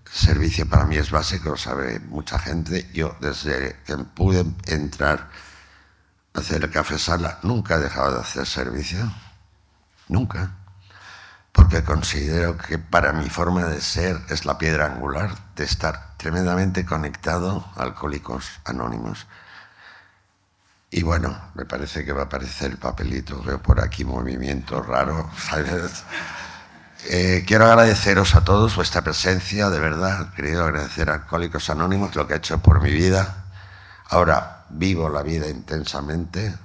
El servicio para mí es básico, lo sabe mucha gente. Yo desde que pude entrar a hacer el café sala nunca he dejado de hacer servicio, nunca. Porque considero que para mi forma de ser es la piedra angular de estar tremendamente conectado a Alcohólicos Anónimos. Y bueno, me parece que va a aparecer el papelito, veo por aquí movimiento raro, ¿sabes? Quiero agradeceros a todos vuestra presencia, de verdad. He querido agradecer a Alcohólicos Anónimos lo que ha hecho por mi vida. Ahora vivo la vida intensamente,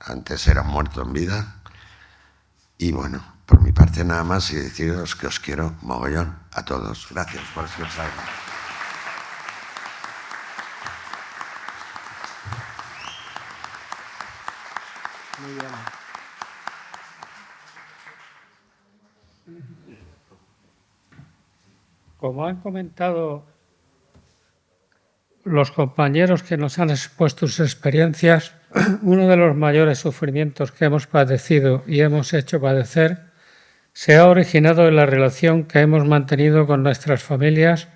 antes era muerto en vida. Y bueno, por mi parte nada más y deciros que os quiero mogollón a todos. Gracias por escucharme. Muy bien. Como han comentado los compañeros que nos han expuesto sus experiencias, uno de los mayores sufrimientos que hemos padecido y hemos hecho padecer se ha originado en la relación que hemos mantenido con nuestras familias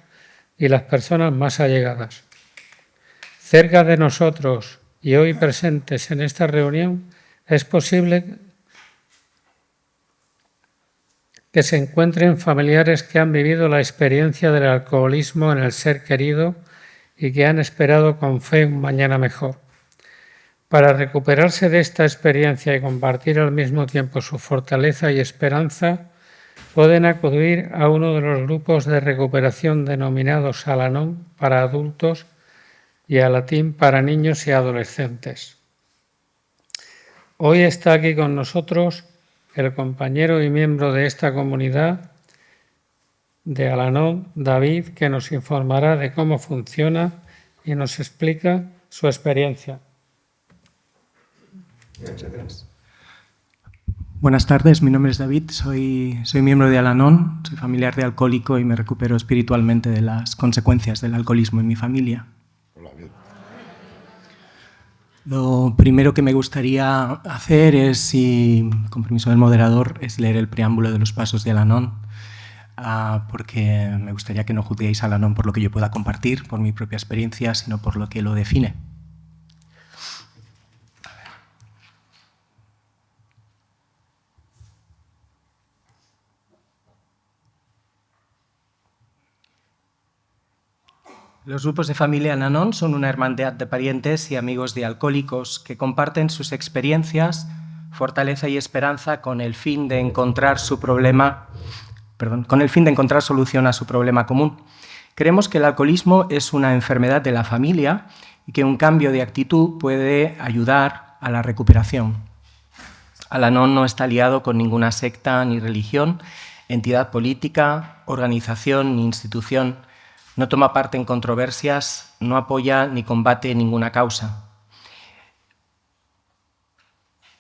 y las personas más allegadas. Cerca de nosotros y hoy presentes en esta reunión, es posible que se encuentren familiares que han vivido la experiencia del alcoholismo en el ser querido y que han esperado con fe un mañana mejor. Para recuperarse de esta experiencia y compartir al mismo tiempo su fortaleza y esperanza, pueden acudir a uno de los grupos de recuperación denominados Al-Anon para adultos y Alatín para niños y adolescentes. Hoy está aquí con nosotros el compañero y miembro de esta comunidad de Al-Anon, David, que nos informará de cómo funciona y nos explica su experiencia. Muchas gracias. Buenas tardes, mi nombre es David, soy miembro de Al-Anon, soy familiar de alcohólico y me recupero espiritualmente de las consecuencias del alcoholismo en mi familia. Lo primero que me gustaría hacer es, con permiso del moderador, es leer el preámbulo de los pasos de Al-Anon, porque me gustaría que no juzguéis a Al-Anon por lo que yo pueda compartir, por mi propia experiencia, sino por lo que lo define. Los grupos de familia Al-Anon son una hermandad de parientes y amigos de alcohólicos que comparten sus experiencias, fortaleza y esperanza con el fin de encontrar solución a su problema común. Creemos que el alcoholismo es una enfermedad de la familia y que un cambio de actitud puede ayudar a la recuperación. Al-Anon no está aliado con ninguna secta ni religión, entidad política, organización ni institución. No toma parte en controversias, no apoya ni combate ninguna causa.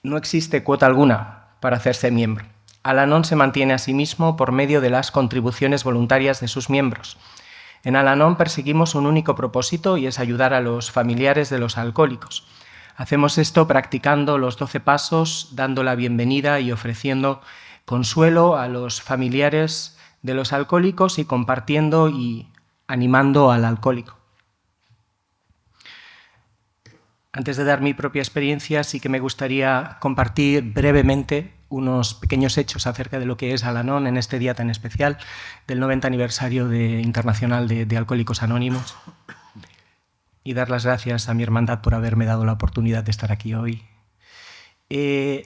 No existe cuota alguna para hacerse miembro. Al-Anon se mantiene a sí mismo por medio de las contribuciones voluntarias de sus miembros. En Al-Anon perseguimos un único propósito y es ayudar a los familiares de los alcohólicos. Hacemos esto practicando los 12 pasos, dando la bienvenida y ofreciendo consuelo a los familiares de los alcohólicos y compartiendo y animando al alcohólico. Antes de dar mi propia experiencia, sí que me gustaría compartir brevemente unos pequeños hechos acerca de lo que es Al-Anon en este día tan especial del 90 aniversario internacional de Alcohólicos Anónimos, y dar las gracias a mi hermandad por haberme dado la oportunidad de estar aquí hoy.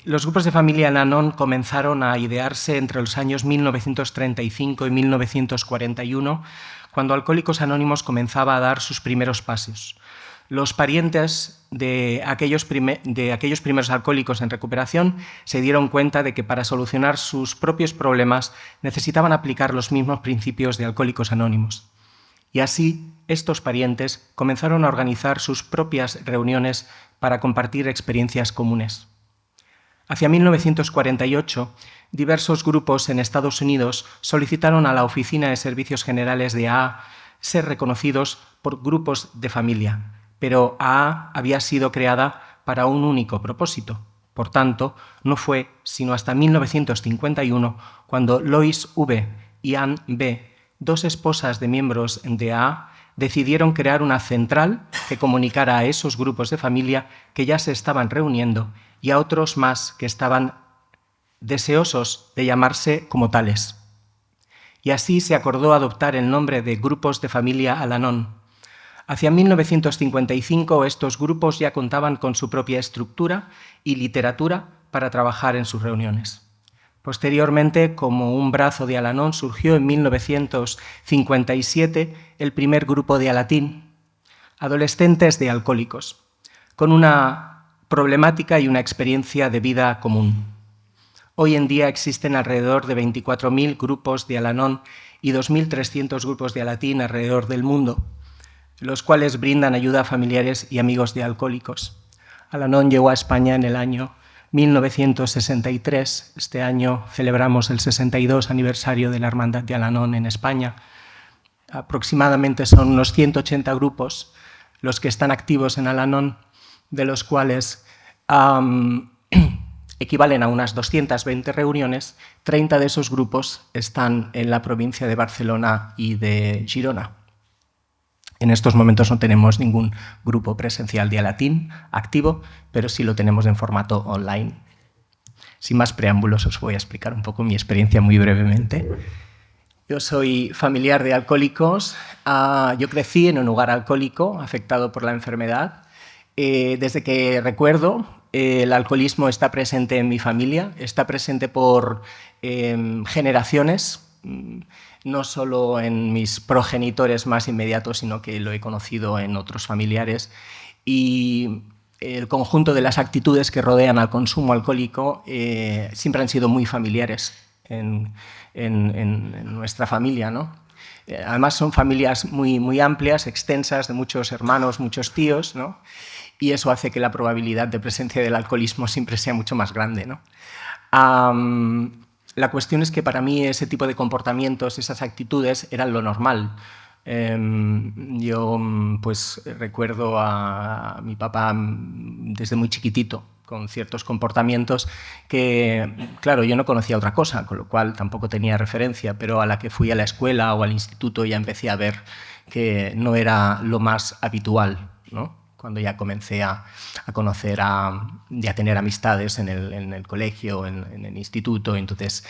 Los grupos de familia Al-Anon comenzaron a idearse entre los años 1935 y 1941, cuando Alcohólicos Anónimos comenzaba a dar sus primeros pasos. Los parientes de aquellos primeros alcohólicos en recuperación se dieron cuenta de que para solucionar sus propios problemas necesitaban aplicar los mismos principios de Alcohólicos Anónimos. Y así, estos parientes comenzaron a organizar sus propias reuniones para compartir experiencias comunes. Hacia 1948, diversos grupos en Estados Unidos solicitaron a la Oficina de Servicios Generales de AA ser reconocidos por grupos de familia, pero AA había sido creada para un único propósito. Por tanto, no fue sino hasta 1951 cuando Lois V. y Ann B., dos esposas de miembros de AA, decidieron crear una central que comunicara a esos grupos de familia que ya se estaban reuniendo y a otros más que estaban deseosos de llamarse como tales. Y así se acordó adoptar el nombre de Grupos de Familia Al-Anon. Hacia 1955 estos grupos ya contaban con su propia estructura y literatura para trabajar en sus reuniones. Posteriormente, como un brazo de Al-Anon, surgió en 1957 el primer grupo de Alatín, adolescentes de alcohólicos, con una problemática y una experiencia de vida común. Hoy en día existen alrededor de 24.000 grupos de Al-Anon y 2.300 grupos de Alatín alrededor del mundo, los cuales brindan ayuda a familiares y amigos de alcohólicos. Al-Anon llegó a España en el año 1963. Este año celebramos el 62 aniversario de la Hermandad de Al-Anon en España. Aproximadamente son unos 180 grupos los que están activos en Al-Anon, de los cuales equivalen a unas 220 reuniones. 30 de esos grupos están en la provincia de Barcelona y de Girona. En estos momentos no tenemos ningún grupo presencial de Alatín activo, pero sí lo tenemos en formato online. Sin más preámbulos, os voy a explicar un poco mi experiencia muy brevemente. Yo soy familiar de alcohólicos. Yo crecí en un hogar alcohólico afectado por la enfermedad. Desde que recuerdo, el alcoholismo está presente en mi familia, está presente por generaciones, no solo en mis progenitores más inmediatos, sino que lo he conocido en otros familiares. Y el conjunto de las actitudes que rodean al consumo alcohólico siempre han sido muy familiares en nuestra familia, ¿no? Además son familias muy amplias, extensas, de muchos hermanos, muchos tíos, ¿no? Y eso hace que la probabilidad de presencia del alcoholismo siempre sea mucho más grande, ¿no? La cuestión es que para mí ese tipo de comportamientos, esas actitudes, eran lo normal. Yo pues recuerdo a mi papá desde muy chiquitito con ciertos comportamientos que, claro, yo no conocía otra cosa, con lo cual tampoco tenía referencia, pero a la que fui a la escuela o al instituto ya empecé a ver que no era lo más habitual, ¿no? Cuando ya comencé a conocer, a tener amistades en el colegio, en el instituto. Entonces,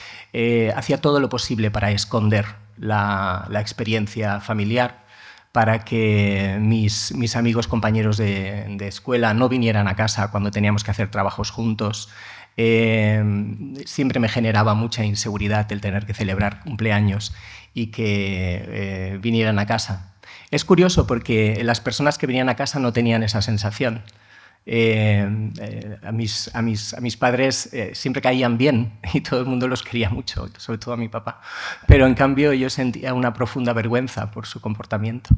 hacía todo lo posible para esconder la experiencia familiar, para que mis amigos, compañeros de escuela no vinieran a casa cuando teníamos que hacer trabajos juntos. Siempre me generaba mucha inseguridad el tener que celebrar cumpleaños y que vinieran a casa. Es curioso porque las personas que venían a casa no tenían esa sensación. A mis padres siempre caían bien y todo el mundo los quería mucho, sobre todo a mi papá. Pero en cambio yo sentía una profunda vergüenza por su comportamiento.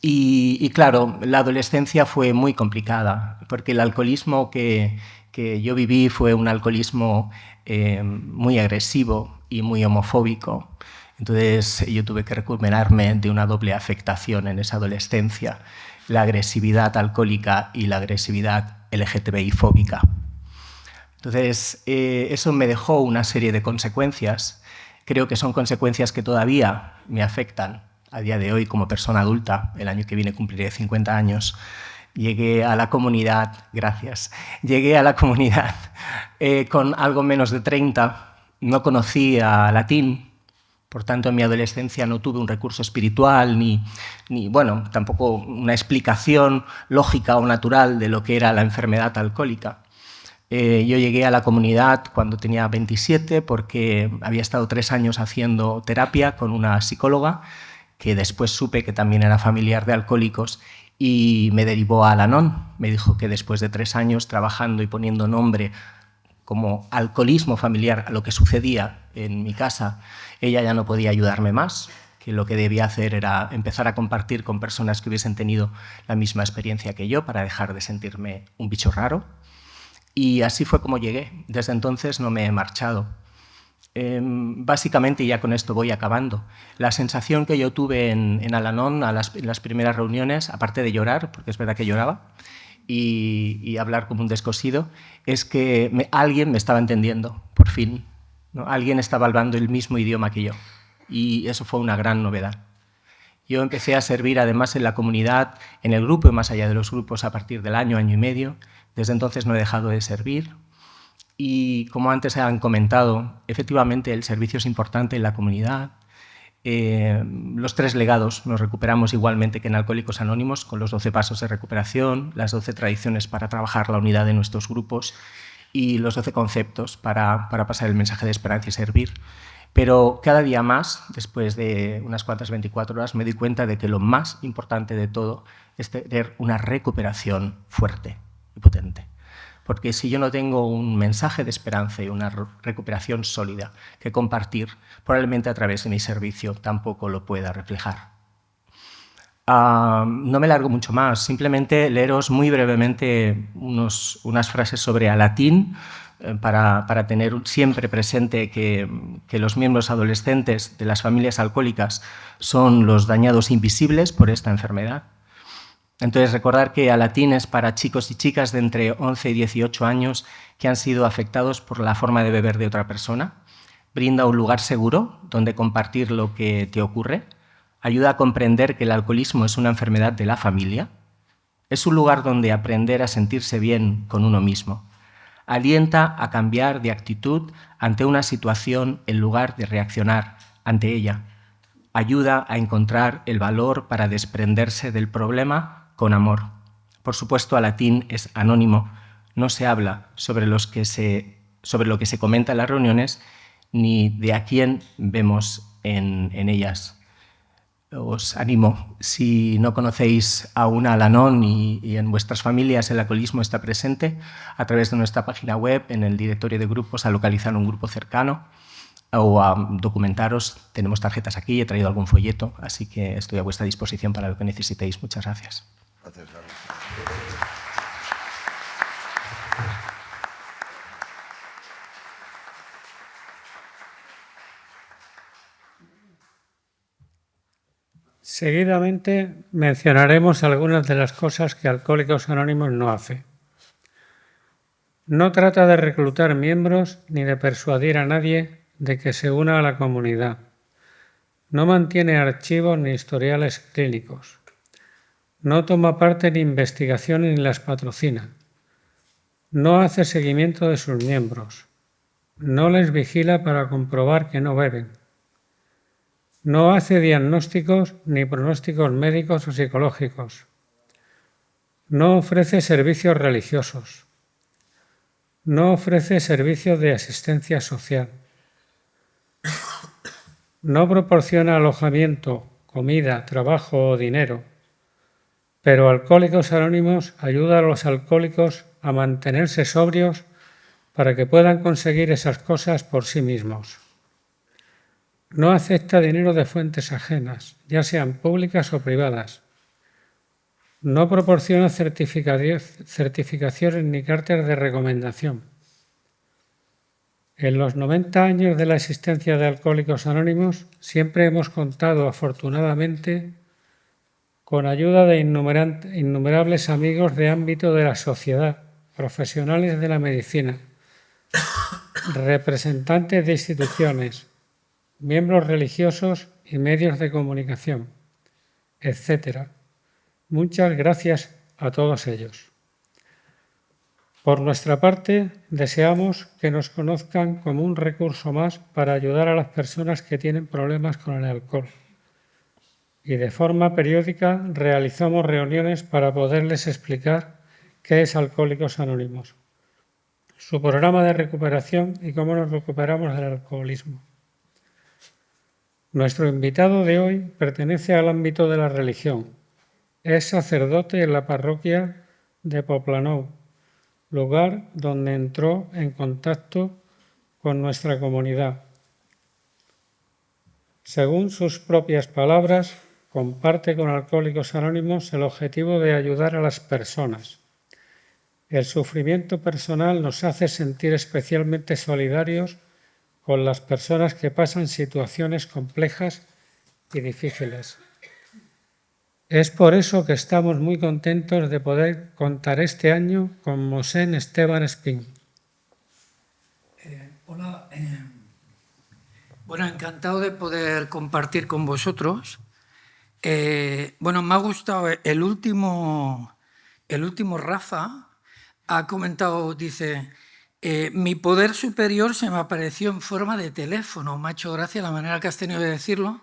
Y claro, la adolescencia fue muy complicada porque el alcoholismo que yo viví fue un alcoholismo muy agresivo y muy homofóbico. Entonces yo tuve que recuperarme de una doble afectación en esa adolescencia, la agresividad alcohólica y la agresividad LGTBI-fóbica. Entonces eso me dejó una serie de consecuencias. Creo que son consecuencias que todavía me afectan a día de hoy como persona adulta. El año que viene cumpliré 50 años. Llegué a la comunidad, gracias, llegué a la comunidad con algo menos de 30. No conocía latín. Por tanto, en mi adolescencia no tuve un recurso espiritual ni bueno, tampoco una explicación lógica o natural de lo que era la enfermedad alcohólica. Yo llegué a la comunidad cuando tenía 27 porque había estado 3 años haciendo terapia con una psicóloga que después supe que también era familiar de alcohólicos y me derivó a Al-Anon. Me dijo que después de 3 años trabajando y poniendo nombre como alcoholismo familiar a lo que sucedía en mi casa, ella ya no podía ayudarme más, que lo que debía hacer era empezar a compartir con personas que hubiesen tenido la misma experiencia que yo para dejar de sentirme un bicho raro. Y así fue como llegué. Desde entonces no me he marchado. Básicamente, y ya con esto voy acabando, la sensación que yo tuve en Al-Anon en las primeras reuniones, aparte de llorar, porque es verdad que lloraba, y hablar como un descosido, es que alguien me estaba entendiendo, por fin, ¿no? Alguien estaba hablando el mismo idioma que yo, y eso fue una gran novedad. Yo empecé a servir además en la comunidad, en el grupo y más allá de los grupos a partir del año y medio. Desde entonces no he dejado de servir. Y como antes han comentado, efectivamente el servicio es importante en la comunidad. Los 3 legados nos recuperamos igualmente que en Alcohólicos Anónimos, con los 12 pasos de recuperación, las 12 tradiciones para trabajar la unidad de nuestros grupos y los 12 conceptos para pasar el mensaje de esperanza y servir. Pero cada día más, después de unas cuantas 24 horas, me di cuenta de que lo más importante de todo es tener una recuperación fuerte y potente. Porque si yo no tengo un mensaje de esperanza y una recuperación sólida que compartir, probablemente a través de mi servicio tampoco lo pueda reflejar. No me largo mucho más, simplemente leeros muy brevemente unas frases sobre Alatín para tener siempre presente que los miembros adolescentes de las familias alcohólicas son los dañados invisibles por esta enfermedad. Entonces, recordar que Alatín es para chicos y chicas de entre 11 y 18 años que han sido afectados por la forma de beber de otra persona. Brinda un lugar seguro donde compartir lo que te ocurre. Ayuda a comprender que el alcoholismo es una enfermedad de la familia. Es un lugar donde aprender a sentirse bien con uno mismo. Alienta a cambiar de actitud ante una situación en lugar de reaccionar ante ella. Ayuda a encontrar el valor para desprenderse del problema con amor. Por supuesto, Alatín es anónimo. No se habla sobre lo que se comenta en las reuniones ni de a quién vemos en ellas. Os animo, si no conocéis aún a Al-Anon y en vuestras familias el alcoholismo está presente, a través de nuestra página web, en el directorio de grupos, a localizar un grupo cercano o a documentaros. Tenemos tarjetas aquí, he traído algún folleto, así que estoy a vuestra disposición para lo que necesitéis. Muchas gracias. Gracias, Carlos. Seguidamente mencionaremos algunas de las cosas que Alcohólicos Anónimos no hace. No trata de reclutar miembros ni de persuadir a nadie de que se una a la comunidad. No mantiene archivos ni historiales clínicos. No toma parte en investigaciones ni las patrocina. No hace seguimiento de sus miembros. No les vigila para comprobar que no beben. No hace diagnósticos ni pronósticos médicos o psicológicos. No ofrece servicios religiosos. No ofrece servicios de asistencia social. No proporciona alojamiento, comida, trabajo o dinero. Pero Alcohólicos Anónimos ayuda a los alcohólicos a mantenerse sobrios para que puedan conseguir esas cosas por sí mismos. No acepta dinero de fuentes ajenas, ya sean públicas o privadas. No proporciona certificaciones ni cartas de recomendación. En los 90 años de la existencia de Alcohólicos Anónimos siempre hemos contado, afortunadamente, con ayuda de innumerables amigos de ámbito de la sociedad, profesionales de la medicina, representantes de instituciones, miembros religiosos y medios de comunicación, etc. Muchas gracias a todos ellos. Por nuestra parte, deseamos que nos conozcan como un recurso más para ayudar a las personas que tienen problemas con el alcohol. Y de forma periódica realizamos reuniones para poderles explicar qué es Alcohólicos Anónimos, su programa de recuperación y cómo nos recuperamos del alcoholismo. Nuestro invitado de hoy pertenece al ámbito de la religión. Es sacerdote en la parroquia de Poblenou, lugar donde entró en contacto con nuestra comunidad. Según sus propias palabras, comparte con Alcohólicos Anónimos el objetivo de ayudar a las personas. El sufrimiento personal nos hace sentir especialmente solidarios con las personas que pasan situaciones complejas y difíciles. Es por eso que estamos muy contentos de poder contar este año con Mosén Esteban Espín. Hola, bueno, encantado de poder compartir con vosotros. Bueno, me ha gustado el último Rafa ha comentado, dice, mi poder superior se me apareció en forma de teléfono. Me ha hecho gracia la manera que has tenido de decirlo.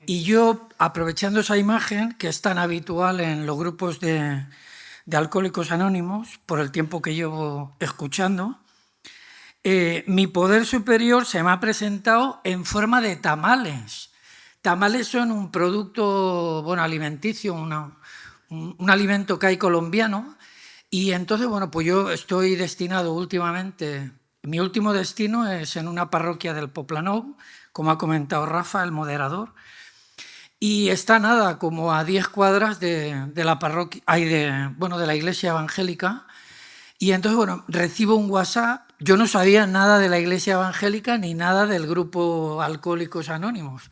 Y yo, aprovechando esa imagen, que es tan habitual en los grupos de Alcohólicos Anónimos, por el tiempo que llevo escuchando, mi poder superior se me ha presentado en forma de tamales. Tamales son un producto, bueno, alimenticio, un alimento que hay colombiano. Y entonces, bueno, pues yo estoy destinado últimamente, mi último destino es en una parroquia del Poblenou, como ha comentado Rafa, el moderador, y está nada, como a 10 cuadras de la parroquia, de la iglesia evangélica. Y entonces, bueno, recibo un WhatsApp. Yo no sabía nada de la iglesia evangélica ni nada del grupo Alcohólicos Anónimos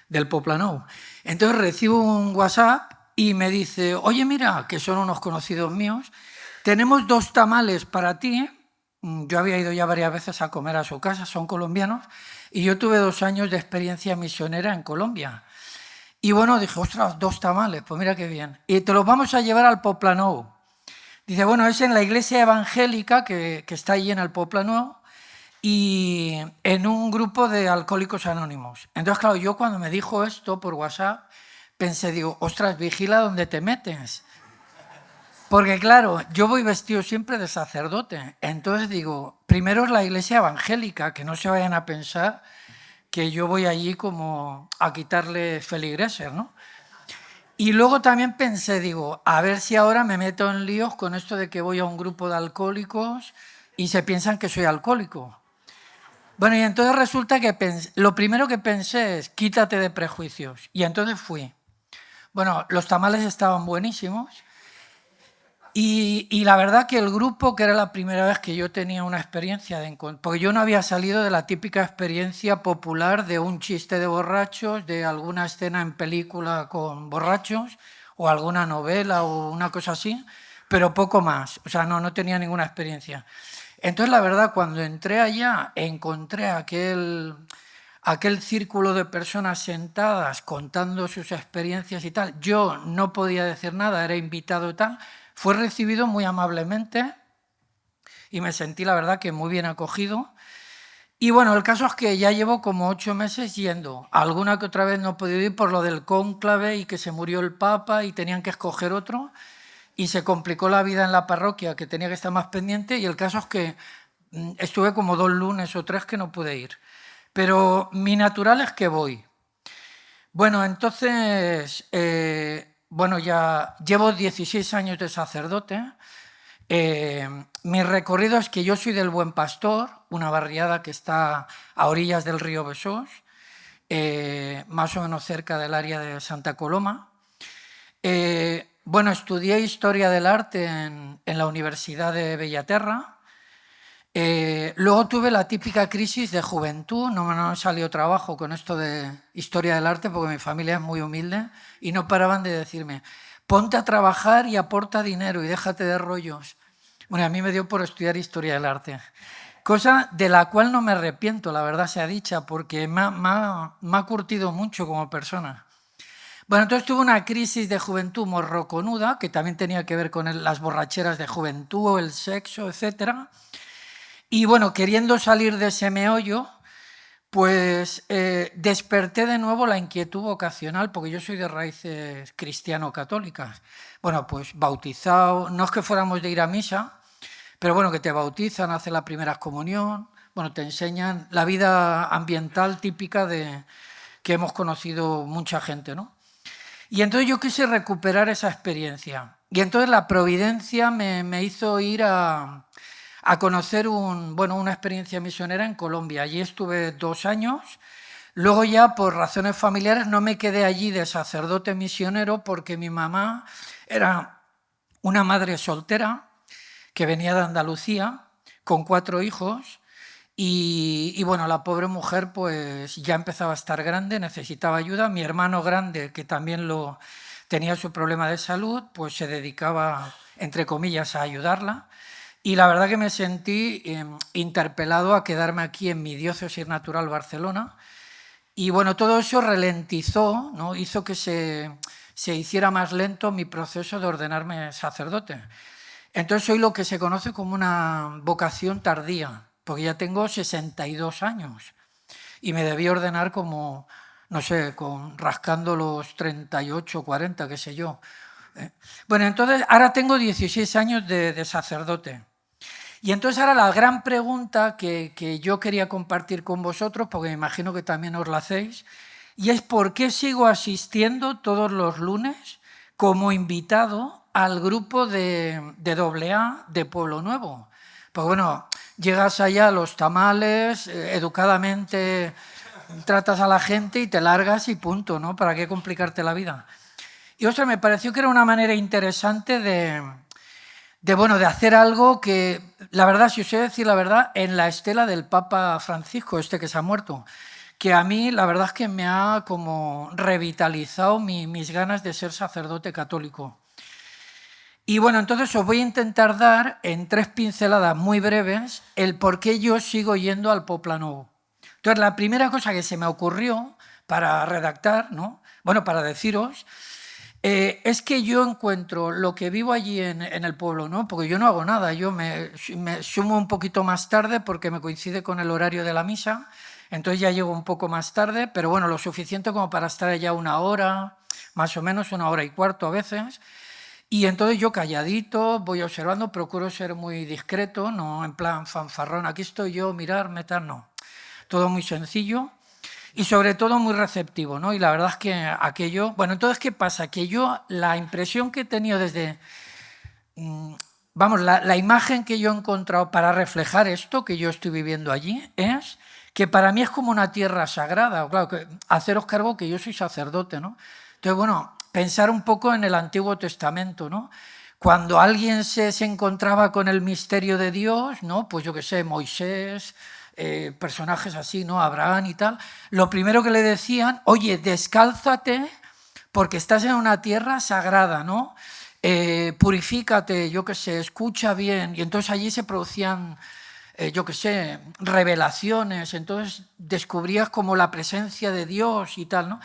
del Poblenou. Entonces recibo un WhatsApp y me dice, oye, mira, que son unos conocidos míos, tenemos 2 tamales para ti. Yo había ido ya varias veces a comer a su casa, son colombianos, y yo tuve 2 años de experiencia misionera en Colombia. Y bueno, dije, ostras, 2 tamales, pues mira qué bien. Y te los vamos a llevar al Poblenou. Dice, bueno, es en la iglesia evangélica que está allí en el Poblenou y en un grupo de Alcohólicos Anónimos. Entonces, claro, yo cuando me dijo esto por WhatsApp, pensé, digo, ostras, vigila dónde te metes. Porque claro, yo voy vestido siempre de sacerdote. Entonces digo, primero es la iglesia evangélica, que no se vayan a pensar que yo voy allí como a quitarle feligreses, ¿no? Y luego también pensé, digo, a ver si ahora me meto en líos con esto de que voy a un grupo de alcohólicos y se piensan que soy alcohólico. Bueno, y entonces resulta que lo primero que pensé es, quítate de prejuicios. Y entonces fui. Bueno, los tamales estaban buenísimos. Y la verdad que el grupo, que era la primera vez que yo tenía una experiencia, porque yo no había salido de la típica experiencia popular de un chiste de borrachos, de alguna escena en película con borrachos, o alguna novela o una cosa así, pero poco más. O sea, no tenía ninguna experiencia. Entonces, la verdad, cuando entré allá, encontré aquel círculo de personas sentadas contando sus experiencias y tal. Yo no podía decir nada, era invitado y tal. Fue recibido muy amablemente y me sentí, la verdad, que muy bien acogido. Y bueno, el caso es que ya llevo como 8 meses yendo. Alguna que otra vez no he podido ir por lo del cónclave y que se murió el Papa y tenían que escoger otro. Y se complicó la vida en la parroquia, que tenía que estar más pendiente. Y el caso es que estuve como 2 lunes o 3 que no pude ir. Pero mi natural es que voy. Bueno, entonces... Bueno, ya llevo 16 años de sacerdote. Mi recorrido es que yo soy del Buen Pastor, una barriada que está a orillas del río Besós, más o menos cerca del área de Santa Coloma. Bueno, estudié Historia del Arte en la Universidad de Bellaterra. Luego tuve la típica crisis de juventud, no me salió trabajo con esto de historia del arte porque mi familia es muy humilde y no paraban de decirme, ponte a trabajar y aporta dinero y déjate de rollos. Bueno, a mí me dio por estudiar historia del arte, cosa de la cual no me arrepiento, la verdad sea dicha, porque me ha curtido mucho como persona. Bueno, entonces tuve una crisis de juventud morroconuda, que también tenía que ver con las borracheras de juventud, el sexo, etcétera. Y bueno, queriendo salir de ese meollo, pues desperté de nuevo la inquietud vocacional, porque yo soy de raíces cristiano-católicas. Bueno, pues bautizado, no es que fuéramos de ir a misa, pero bueno, que te bautizan, hacen la primera comunión, bueno, te enseñan la vida ambiental típica que hemos conocido mucha gente, ¿no? Y entonces yo quise recuperar esa experiencia. Y entonces la providencia me hizo ir a conocer una experiencia misionera en Colombia. Allí estuve 2 años. Luego ya por razones familiares no me quedé allí de sacerdote misionero porque mi mamá era una madre soltera que venía de Andalucía con 4 hijos y bueno, la pobre mujer pues ya empezaba a estar grande, necesitaba ayuda. Mi hermano grande, que también tenía su problema de salud, pues se dedicaba, entre comillas, a ayudarla. Y la verdad que me sentí interpelado a quedarme aquí en mi diócesis natural, Barcelona. Y bueno, todo eso ralentizó, ¿no? Hizo que se hiciera más lento mi proceso de ordenarme sacerdote. Entonces soy lo que se conoce como una vocación tardía, porque ya tengo 62 años y me debí ordenar como, no sé, rascando los 38, 40, qué sé yo. Bueno, entonces ahora tengo 16 años de sacerdote. Y entonces ahora la gran pregunta que yo quería compartir con vosotros, porque me imagino que también os la hacéis, y es ¿por qué sigo asistiendo todos los lunes como invitado al grupo de AA de Pueblo Nuevo? Pues bueno, llegas allá a los tamales, educadamente tratas a la gente y te largas y punto, ¿no? ¿Para qué complicarte la vida? Y ostras, me pareció que era una manera interesante de hacer algo que, la verdad, si os he de decir la verdad, en la estela del Papa Francisco, que se ha muerto, que a mí la verdad es que me ha como revitalizado mis ganas de ser sacerdote católico. Y bueno, entonces os voy a intentar dar en 3 pinceladas muy breves el por qué yo sigo yendo al Poplanovo. Entonces, la primera cosa que se me ocurrió para redactar, ¿no? Bueno, para deciros, es que yo encuentro lo que vivo allí en el pueblo, ¿no? Porque yo no hago nada, yo me sumo un poquito más tarde porque me coincide con el horario de la misa, entonces ya llego un poco más tarde, pero bueno, lo suficiente como para estar allá 1 hora, más o menos 1 hora y cuarto a veces. Y entonces yo calladito, voy observando, procuro ser muy discreto, no en plan fanfarrón, aquí estoy yo, mirar, meter, no. Todo muy sencillo y sobre todo muy receptivo, ¿no? Y la verdad es que aquello... Bueno, entonces, ¿qué pasa? Que yo, la impresión que he tenido desde... Vamos, la imagen que yo he encontrado para reflejar esto que yo estoy viviendo allí es que para mí es como una tierra sagrada. Claro, que haceros cargo que yo soy sacerdote, ¿no? Entonces, bueno, pensar un poco en el Antiguo Testamento, ¿no? Cuando alguien se encontraba con el misterio de Dios, ¿no? Pues yo qué sé, Moisés, personajes así, ¿no? Abraham y tal, lo primero que le decían, oye, descálzate porque estás en una tierra sagrada, ¿no? Purifícate, yo qué sé, escucha bien. Y entonces allí se producían, yo qué sé, revelaciones, entonces descubrías como la presencia de Dios y tal, ¿no?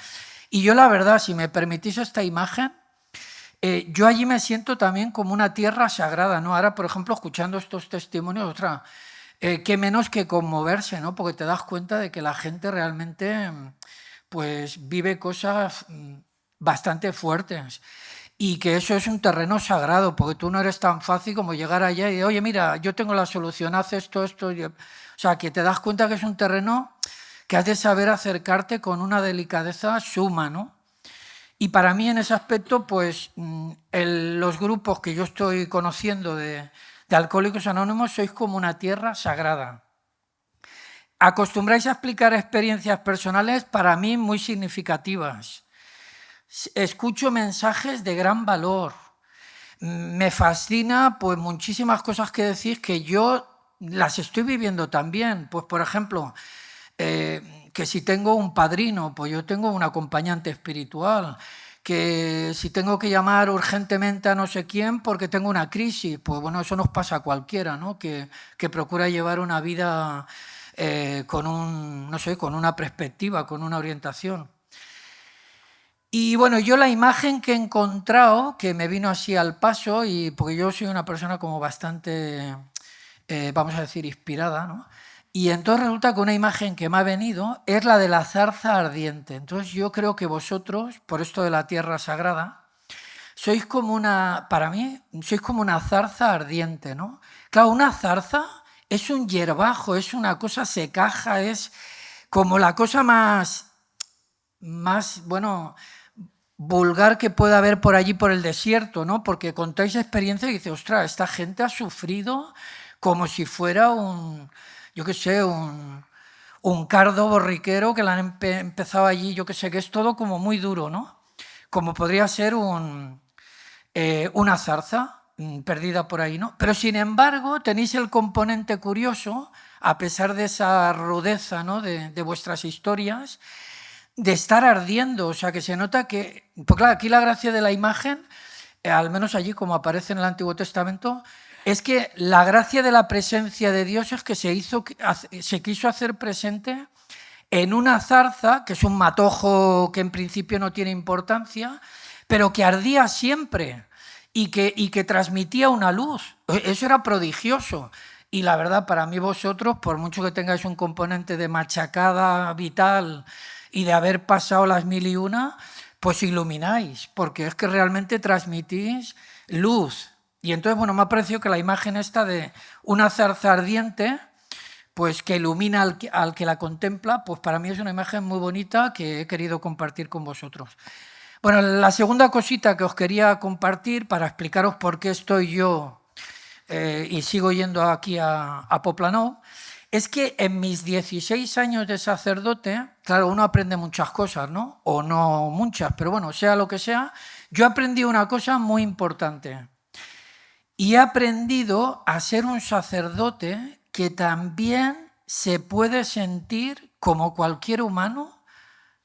Y yo la verdad, si me permitís esta imagen, yo allí me siento también como una tierra sagrada, ¿no? Ahora, por ejemplo, escuchando estos testimonios, qué menos que conmoverse, ¿no? Porque te das cuenta de que la gente realmente pues, vive cosas bastante fuertes y que eso es un terreno sagrado, porque tú no eres tan fácil como llegar allá y decir, oye, mira, yo tengo la solución, haz esto, esto. O sea, que te das cuenta que es un terreno que has de saber acercarte con una delicadeza suma, ¿no? Y para mí en ese aspecto, pues los grupos que yo estoy conociendo de Alcohólicos Anónimos sois como una tierra sagrada. Acostumbráis a explicar experiencias personales para mí muy significativas. Escucho mensajes de gran valor. Me fascina pues muchísimas cosas que decís que yo las estoy viviendo también. Pues, por ejemplo, que si tengo un padrino, pues yo tengo un acompañante espiritual. Que si tengo que llamar urgentemente a no sé quién porque tengo una crisis, pues bueno, eso nos pasa a cualquiera, ¿no? Que procura llevar una vida con no sé, con una perspectiva, con una orientación. Y bueno, yo la imagen que he encontrado, que me vino así al paso, y porque yo soy una persona como bastante, vamos a decir, inspirada, ¿no? Y entonces resulta que una imagen que me ha venido es la de la zarza ardiente. Entonces yo creo que vosotros, por esto de la tierra sagrada, sois como para mí, sois como una zarza ardiente, ¿no? Claro, una zarza es un hierbajo, es una cosa secaja, es como la cosa más bueno, vulgar que pueda haber por allí por el desierto, ¿no? Porque contáis experiencia y dices, ostras, esta gente ha sufrido como si fuera yo qué sé, un cardo borriquero que le han empezado allí, yo qué sé, que es todo como muy duro, ¿no? Como podría ser una zarza perdida por ahí, ¿no? Pero sin embargo tenéis el componente curioso, a pesar de esa rudeza, ¿no? de vuestras historias, de estar ardiendo, o sea que se nota que, pues claro, aquí la gracia de la imagen, al menos allí como aparece en el Antiguo Testamento, es que la gracia de la presencia de Dios es que se quiso hacer presente en una zarza, que es un matojo que en principio no tiene importancia, pero que ardía siempre y que transmitía una luz. Eso era prodigioso. Y la verdad, para mí vosotros, por mucho que tengáis un componente de machacada vital y de haber pasado las 1001, pues ilumináis, porque es que realmente transmitís luz. Y entonces, bueno, me ha parecido que la imagen esta de una zarza ardiente, pues que ilumina al que la contempla, pues para mí es una imagen muy bonita que he querido compartir con vosotros. Bueno, la segunda cosita que os quería compartir para explicaros por qué estoy yo y sigo yendo aquí a Poblenou, es que en mis 16 años de sacerdote, claro, uno aprende muchas cosas, ¿no? O no muchas, pero bueno, sea lo que sea, yo aprendí una cosa muy importante. Y he aprendido a ser un sacerdote que también se puede sentir como cualquier humano,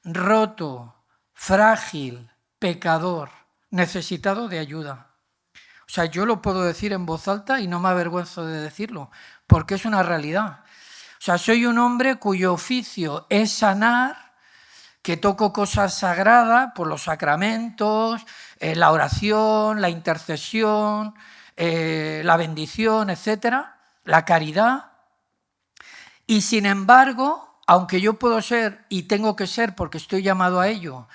roto, frágil, pecador, necesitado de ayuda. O sea, yo lo puedo decir en voz alta y no me avergüenzo de decirlo, porque es una realidad. O sea, soy un hombre cuyo oficio es sanar, que toco cosas sagradas por los sacramentos, la oración, la intercesión, la bendición, etcétera, la caridad. Y sin embargo, aunque yo puedo ser, y tengo que ser porque estoy llamado a ello,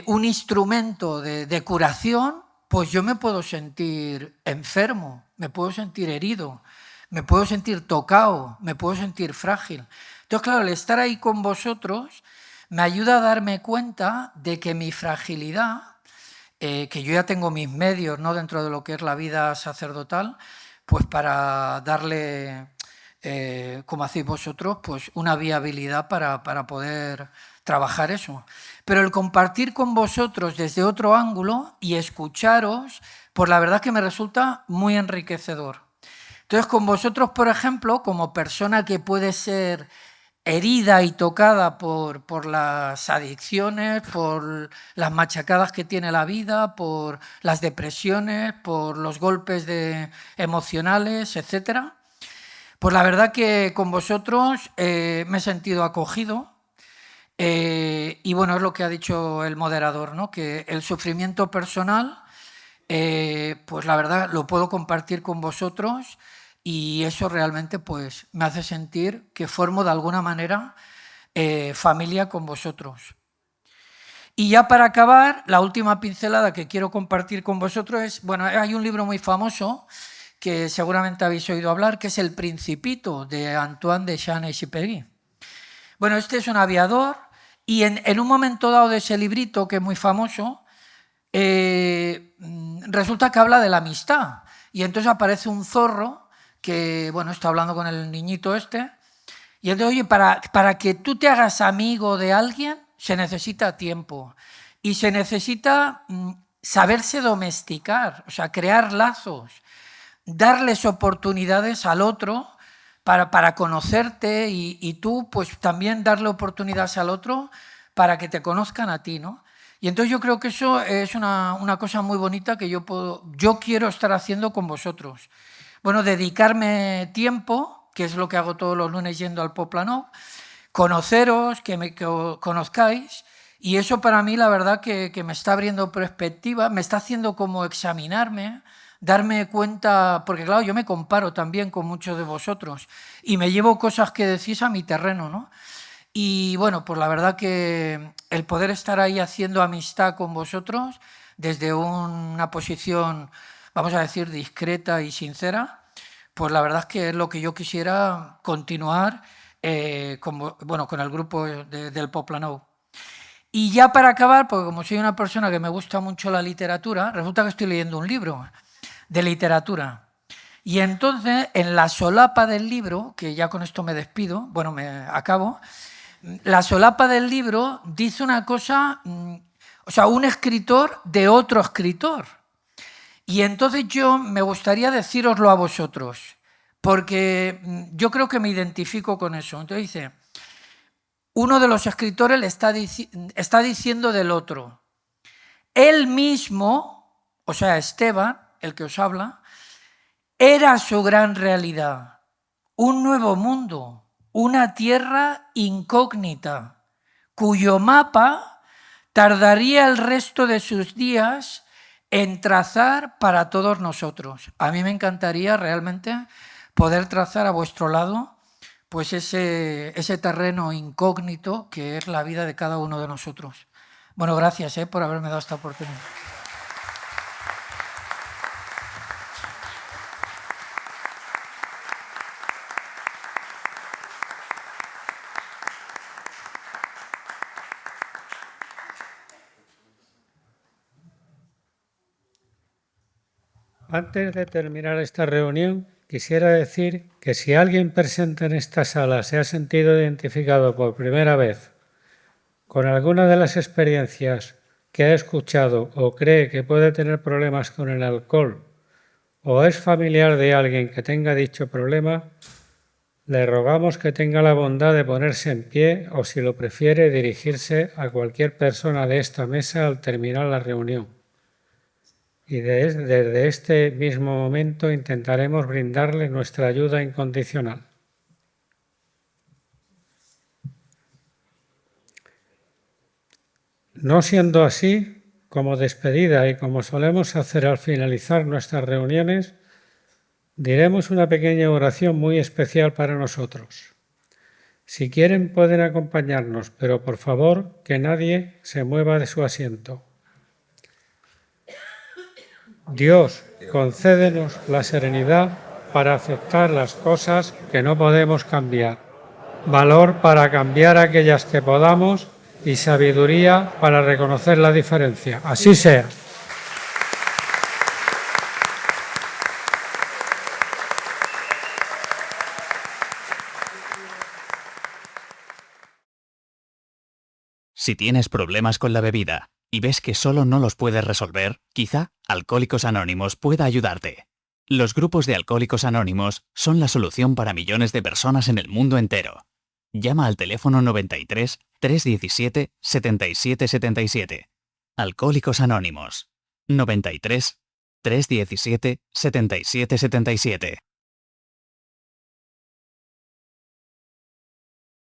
un instrumento de curación, pues yo me puedo sentir enfermo, me puedo sentir herido, me puedo sentir tocado, me puedo sentir frágil. Entonces, claro, el estar ahí con vosotros me ayuda a darme cuenta de que mi fragilidad, que yo ya tengo mis medios, ¿no?, dentro de lo que es la vida sacerdotal, pues para darle, como hacéis vosotros, pues una viabilidad para poder trabajar eso. Pero el compartir con vosotros desde otro ángulo y escucharos, pues la verdad que me resulta muy enriquecedor. Entonces, con vosotros, por ejemplo, como persona que puede ser herida y tocada por las adicciones, por las machacadas que tiene la vida, por las depresiones, por los golpes emocionales, etc. Pues la verdad que con vosotros me he sentido acogido y bueno, es lo que ha dicho el moderador, ¿no?, que el sufrimiento personal, pues la verdad lo puedo compartir con vosotros. Y eso realmente pues, me hace sentir que formo de alguna manera familia con vosotros. Y ya para acabar, la última pincelada que quiero compartir con vosotros es, bueno, hay un libro muy famoso que seguramente habéis oído hablar, que es El Principito, de Antoine de Saint-Exupéry. Bueno, este es un aviador y en un momento dado de ese librito, que es muy famoso, resulta que habla de la amistad. Y entonces aparece un zorro que, bueno, está hablando con el niñito este, y entonces, oye, para que tú te hagas amigo de alguien, se necesita tiempo, y se necesita saberse domesticar, o sea, crear lazos, darles oportunidades al otro para conocerte y tú pues también darle oportunidades al otro para que te conozcan a ti, ¿no? Y entonces yo creo que eso es una cosa muy bonita que yo quiero estar haciendo con vosotros. Bueno, dedicarme tiempo, que es lo que hago todos los lunes yendo al Poblenou, conoceros, que os conozcáis, y eso para mí la verdad que me está abriendo perspectiva, me está haciendo como examinarme, darme cuenta, porque claro, yo me comparo también con muchos de vosotros y me llevo cosas que decís a mi terreno, ¿no? Y bueno, pues la verdad que el poder estar ahí haciendo amistad con vosotros desde una posición, vamos a decir, discreta y sincera, pues la verdad es que es lo que yo quisiera continuar con el grupo del Poblenou. Y ya para acabar, porque como soy una persona que me gusta mucho la literatura, resulta que estoy leyendo un libro de literatura. Y entonces, en la solapa del libro, que ya con esto me despido, bueno, me acabo, la solapa del libro dice una cosa, o sea, un escritor de otro escritor. Y entonces yo me gustaría decíroslo a vosotros, porque yo creo que me identifico con eso. Entonces dice, uno de los escritores le está diciendo del otro, él mismo, o sea, Esteban, el que os habla, era su gran realidad, un nuevo mundo, una tierra incógnita, cuyo mapa tardaría el resto de sus días en trazar para todos nosotros. A mí me encantaría realmente poder trazar a vuestro lado pues ese terreno incógnito que es la vida de cada uno de nosotros. Bueno, gracias por haberme dado esta oportunidad. Antes de terminar esta reunión, quisiera decir que si alguien presente en esta sala se ha sentido identificado por primera vez con alguna de las experiencias que ha escuchado o cree que puede tener problemas con el alcohol o es familiar de alguien que tenga dicho problema, le rogamos que tenga la bondad de ponerse en pie o, si lo prefiere, dirigirse a cualquier persona de esta mesa al terminar la reunión. Y desde este mismo momento intentaremos brindarle nuestra ayuda incondicional. No siendo así, como despedida y como solemos hacer al finalizar nuestras reuniones, diremos una pequeña oración muy especial para nosotros. Si quieren pueden acompañarnos, pero por favor que nadie se mueva de su asiento. Dios, concédenos la serenidad para aceptar las cosas que no podemos cambiar, valor para cambiar aquellas que podamos y sabiduría para reconocer la diferencia. Así sea. Si tienes problemas con la bebida y ves que solo no los puedes resolver, quizá Alcohólicos Anónimos pueda ayudarte. Los grupos de Alcohólicos Anónimos son la solución para millones de personas en el mundo entero. Llama al teléfono 93 317 77 77. Alcohólicos Anónimos. 93 317 77 77.